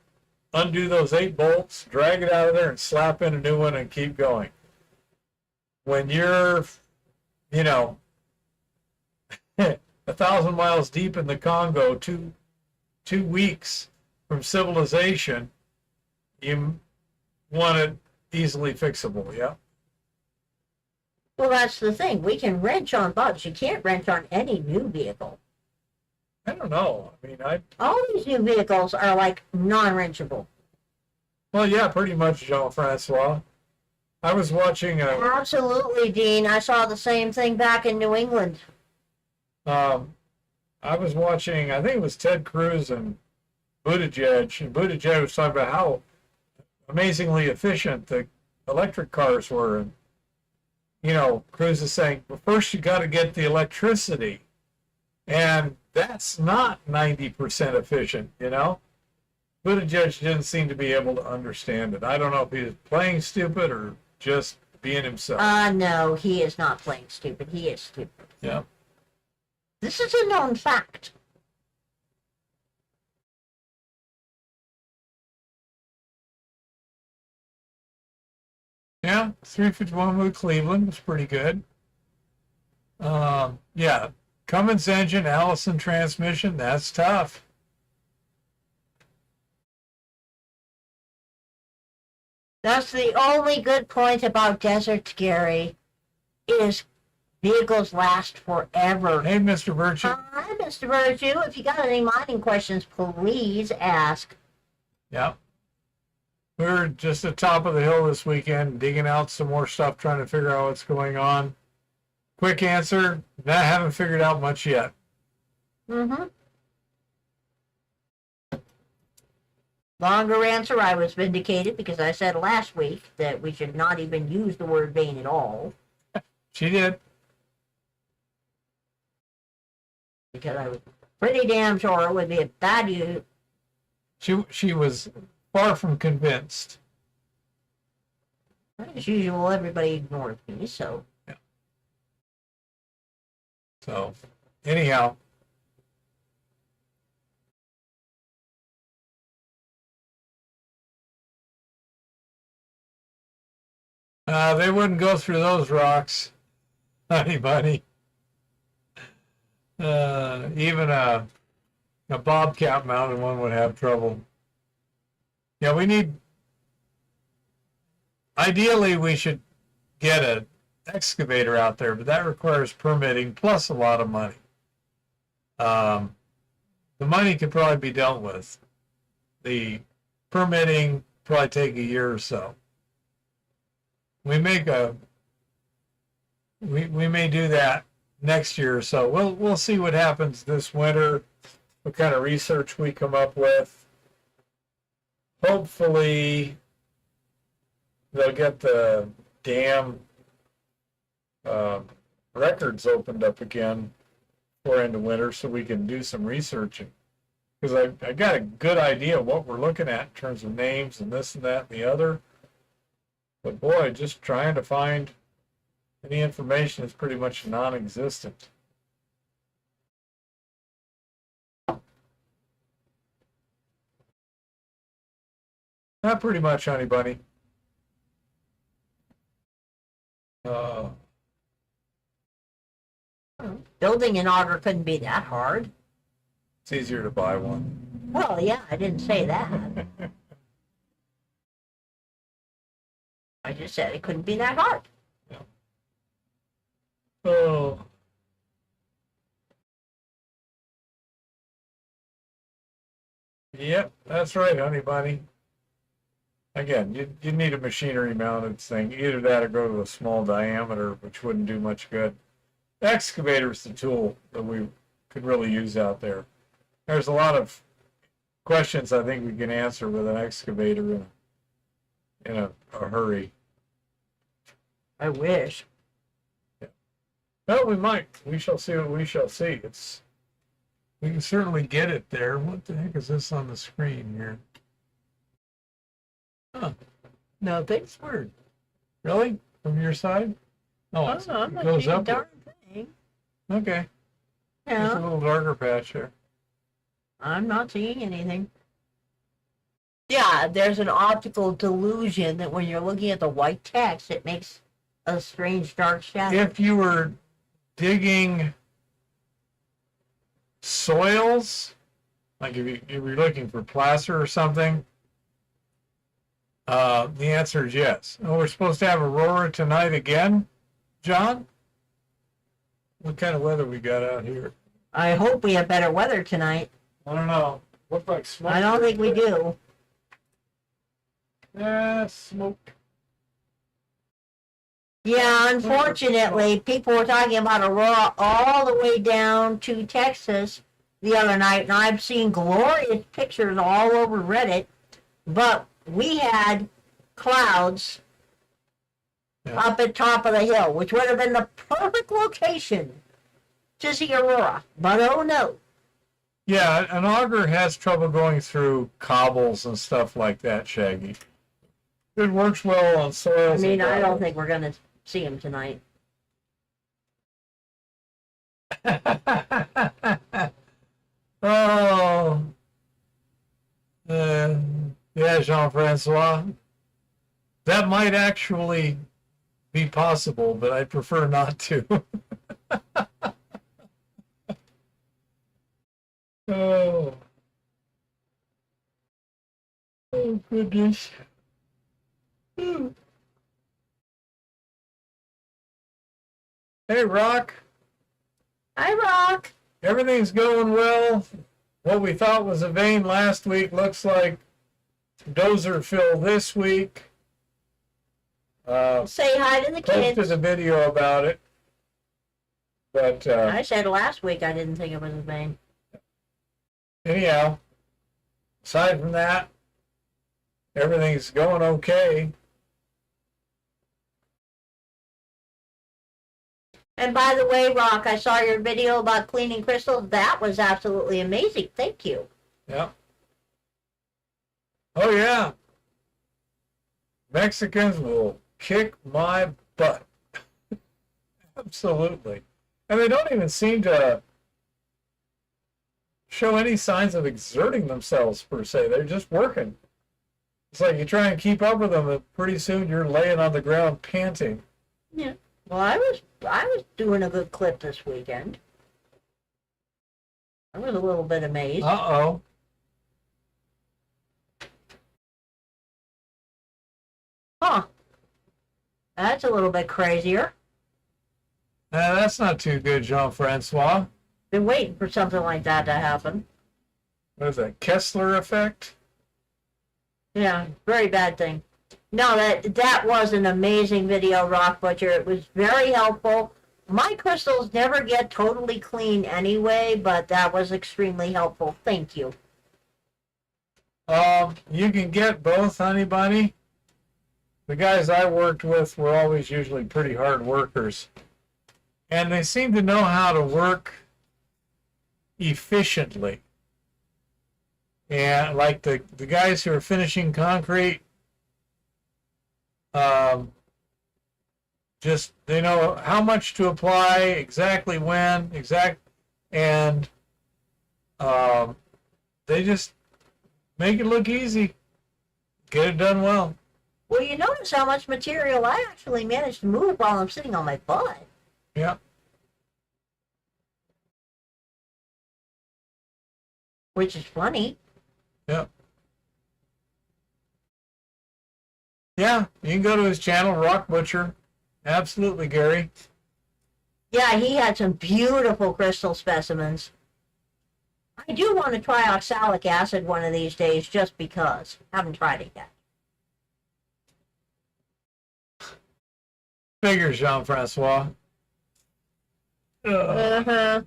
undo those 8 bolts, drag it out of there, and slap in a new one and keep going. When you're, 1,000 miles deep in the Congo, two weeks from civilization, you want it easily fixable, yeah? Well, that's the thing. We can wrench on bugs. You can't wrench on any new vehicle. I don't know. I mean, All these new vehicles are like non-wrenchable. well, yeah, pretty much, Jean-Francois. I was watching Absolutely, Dean. I saw the same thing back in New England. I was watching, I think it was Ted Cruz and Buttigieg, and Buttigieg was talking about how amazingly efficient the electric cars were. And, Cruz is saying, well, first you got to get the electricity. And that's not 90% efficient, Buttigieg didn't seem to be able to understand it. I don't know if he was playing stupid or just being himself. No, he is not playing stupid. He is stupid. Yeah. This is a known fact. Yeah, 351 with Cleveland was pretty good. Yeah, Cummins engine, Allison transmission, that's tough. That's the only good point about Desert Gary, is vehicles last forever. Hey, Mr. Virtue. Hi, Mr. Virtue. If you got any mining questions, please ask. Yeah. We were just at the top of the hill this weekend, digging out some more stuff, trying to figure out what's going on. Quick answer, I haven't figured out much yet. Mm-hmm. Longer answer, I was vindicated because I said last week that we should not even use the word vein at all. She did. Because I was pretty damn sure it would be a bad use. She was far from convinced. As usual, everybody ignored me, so. Yeah. So, anyhow. They wouldn't go through those rocks, honey bunny. Even a bobcat mounted one would have trouble. Yeah, ideally we should get an excavator out there, but that requires permitting plus a lot of money. The money could probably be dealt with. The permitting probably take a year or so. We may do that next year or so. We'll see what happens this winter, what kind of research we come up with. Hopefully they'll get the dam records opened up again for into winter so we can do some researching. Because I got a good idea of what we're looking at in terms of names and this and that and the other. But boy, just trying to find any information is pretty much non-existent. Not pretty much, honey bunny. Building an auger couldn't be that hard. It's easier to buy one. Well, yeah, I didn't say that. I just said it couldn't be that hard. Yeah. Oh. Yep, that's right, honey bunny. Again, you need a machinery mounted thing. Either that or go to a small diameter, which wouldn't do much good. The excavator's the tool that we could really use out there. There's a lot of questions I think we can answer with an excavator in a hurry. I wish. Well, we might. We shall see what we shall see. We can certainly get it there. What the heck is this on the screen here? Huh. Nothing. It's weird. Really? From your side? Oh, Oh, I'm it not goes seeing a up. darn thing. Okay. Just a Yeah, little darker patch there. I'm not seeing anything. Yeah, there's an optical delusion that when you're looking at the white text, it makes a strange dark shadow. If you were digging soils, like if you were looking for placer or something, the answer is yes. Oh, we're supposed to have aurora tonight again, John? What kind of weather we got out here? I hope we have better weather tonight. I don't know. Look like smoke. I don't think we do. Smoke. Yeah, unfortunately, people were talking about aurora all the way down to Texas the other night, and I've seen glorious pictures all over Reddit, but we had clouds up at top of the hill, which would have been the perfect location to see aurora, but oh no. Yeah, an auger has trouble going through cobbles and stuff like that, Shaggy. It works well on soils. I mean, I don't think we're going to see him tonight. Oh. Yeah, Jean-Francois. That might actually be possible, but I prefer not to. Oh. Oh, goodness. Hmm. Hey, Rock. Hi, Rock. Everything's going well. What we thought was a vein last week looks like Dozerville this week. Say hi to the Posted kids. a video about it. But I said last week I didn't think it was a vein. anyhow, aside from that, everything's going okay. And by the way, Rock, I saw your video about cleaning crystals. That was absolutely amazing. Thank you. Yeah. Oh, yeah. Mexicans will kick my butt. Absolutely. And they don't even seem to show any signs of exerting themselves, per se. They're just working. It's like you try and keep up with them, and pretty soon you're laying on the ground panting. Yeah. Well, I was doing a good clip this weekend. I was a little bit amazed. Uh-oh. Huh. That's a little bit crazier. That's not too good, Jean-Francois. Been waiting for something like that to happen. What is that, Kessler effect? Yeah, very bad thing. No, that was an amazing video, Rock Butcher. It was very helpful. My crystals never get totally clean anyway, but that was extremely helpful. Thank you. You can get both, honey bunny. The guys I worked with were always usually pretty hard workers. And they seem to know how to work efficiently. And like the guys who are finishing concrete, just they know how much to apply, exactly when, and they just make it look easy, get it done well. Well, you notice how much material I actually managed to move while I'm sitting on my butt. Yeah. Which is funny. Yeah. Yeah, you can go to his channel, Rock Butcher. Absolutely, Gary. Yeah, he had some beautiful crystal specimens. I do want to try oxalic acid one of these days just because. Haven't tried it yet. Figures, Jean-Francois. Uh-huh.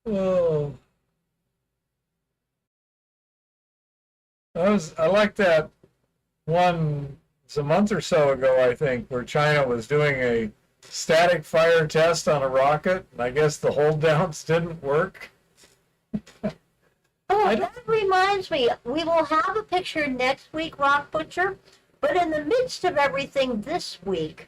Oh. I like that one, it's a month or so ago, I think, where China was doing a static fire test on a rocket, and I guess the hold downs didn't work. Oh, that reminds me, we will have a picture next week, Rock Butcher, but in the midst of everything this week,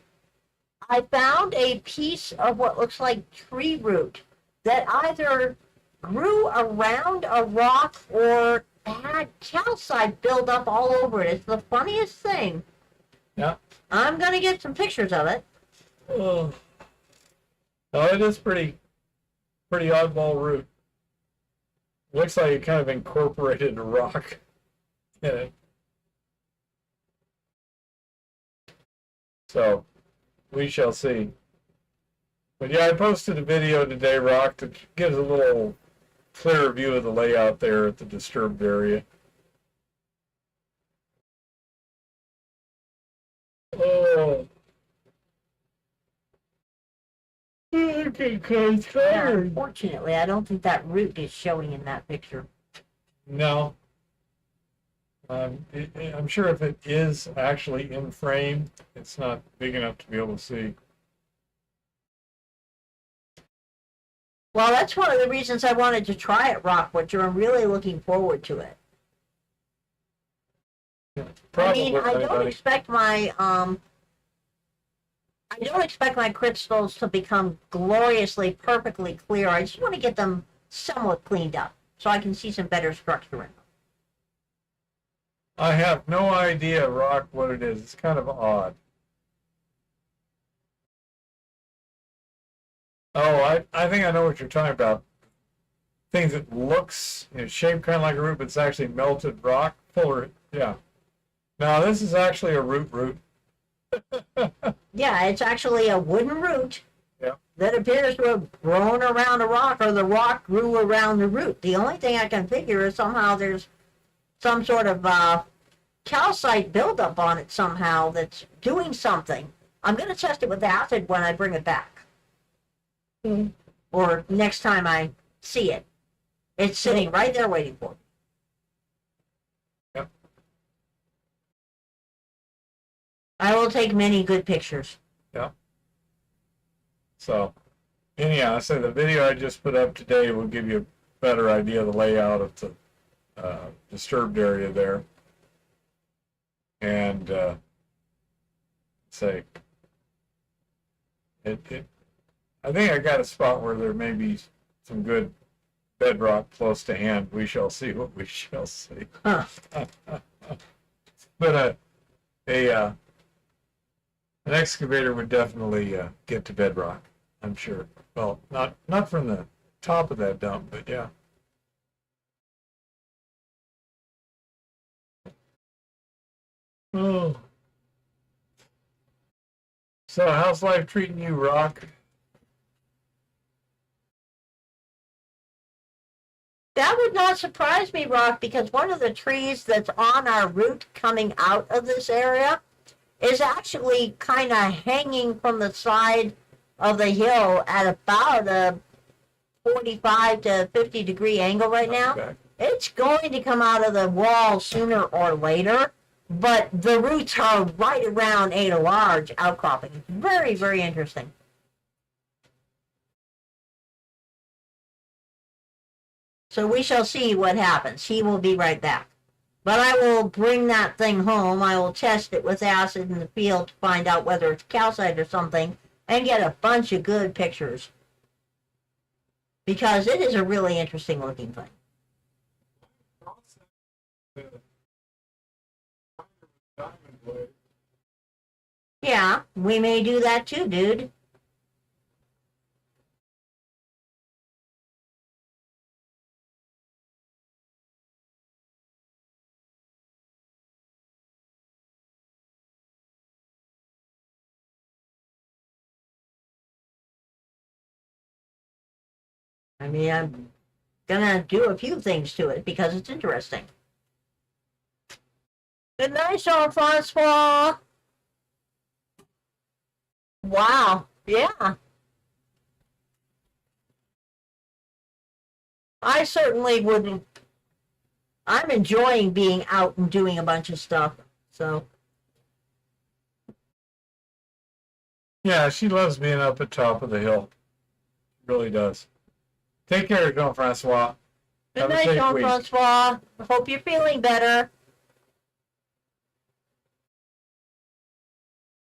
I found a piece of what looks like tree root that either grew around a rock or had calcite build up all over it. It's the funniest thing. Yeah. I'm going to get some pictures of it. Oh. No, it is pretty oddball root. Looks like it kind of incorporated a rock in it. So, we shall see. But yeah, I posted a video today, Rock, to give a little clearer view of the layout there at the disturbed area. Oh. Okay, I'm Yeah, tired. unfortunately, I don't think that root is showing in that picture. No. I'm sure if it is actually in frame, it's not big enough to be able to see. Well, that's one of the reasons I wanted to try it, Rock Butcher. I'm really looking forward to it. Probably, I mean, I don't anybody. expect my crystals to become gloriously, perfectly clear. I just want to get them somewhat cleaned up so I can see some better structure in them. I have no idea, Rock, what it is. It's kind of odd. Oh, I think I know what you're talking about. Things that looks, shaped kind of like a root, but it's actually melted rock. Fuller, yeah. Now this is actually a root. Yeah, it's actually a wooden root Yeah. that appears to have grown around a rock, or the rock grew around the root. The only thing I can figure is somehow there's some sort of calcite buildup on it somehow that's doing something. I'm going to test it with acid when I bring it back. Or next time I see it. It's sitting right there waiting for me. Yep. I will take many good pictures. Yeah. So, anyhow, I say the video I just put up today will give you a better idea of the layout of the disturbed area there. And say it I think I got a spot where there may be some good bedrock close to hand. We shall see what we shall see. Huh. But an excavator would definitely get to bedrock, I'm sure. Well, not from the top of that dump, but yeah. Oh. So how's life treating you, Rock? That would not surprise me, Rock, because one of the trees that's on our route coming out of this area is actually kind of hanging from the side of the hill at about a 45 to 50 degree angle right now. Okay. It's going to come out of the wall sooner or later, but the roots are right around a large outcropping. It's very, very interesting. So we shall see what happens. He will be right back. But I will bring that thing home. I will test it with acid in the field to find out whether it's calcite or something and get a bunch of good pictures. Because it is a really interesting looking thing. Yeah, we may do that too, dude. I mean, I'm gonna do a few things to it because it's interesting. Good night, Jean-Francois. Wow. Yeah. I certainly wouldn't. I'm enjoying being out and doing a bunch of stuff. So, Yeah, she loves being up at top of the hill. Really does. Take care, Jean-Francois. good Have a night, safe Jean week. Francois. Hope you're feeling better.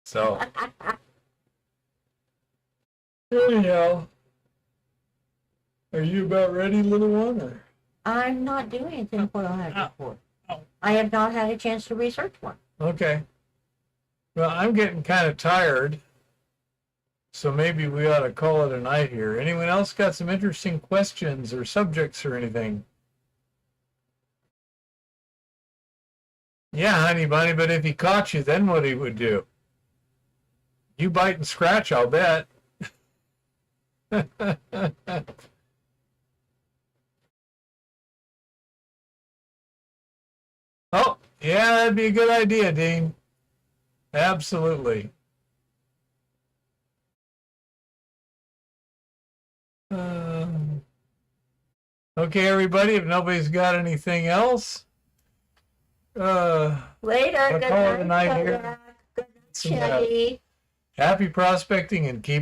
So, anyhow, are you about ready, little one? Or? I'm not doing anything for I had Oh. before. Oh. I have not had a chance to research one. Okay. Well, I'm getting kind of tired, so maybe we ought to call it a night here. Anyone else got some interesting questions or subjects or anything? Yeah, honey bunny, but if he caught you, then what he would do? You bite and scratch, I'll bet. Oh, yeah, that'd be a good idea, Dean. Absolutely. Okay, everybody, if nobody's got anything else, Later. I'll Good call it a night, night here. Kodak. Good night, Some, Shaggy. happy prospecting and keep it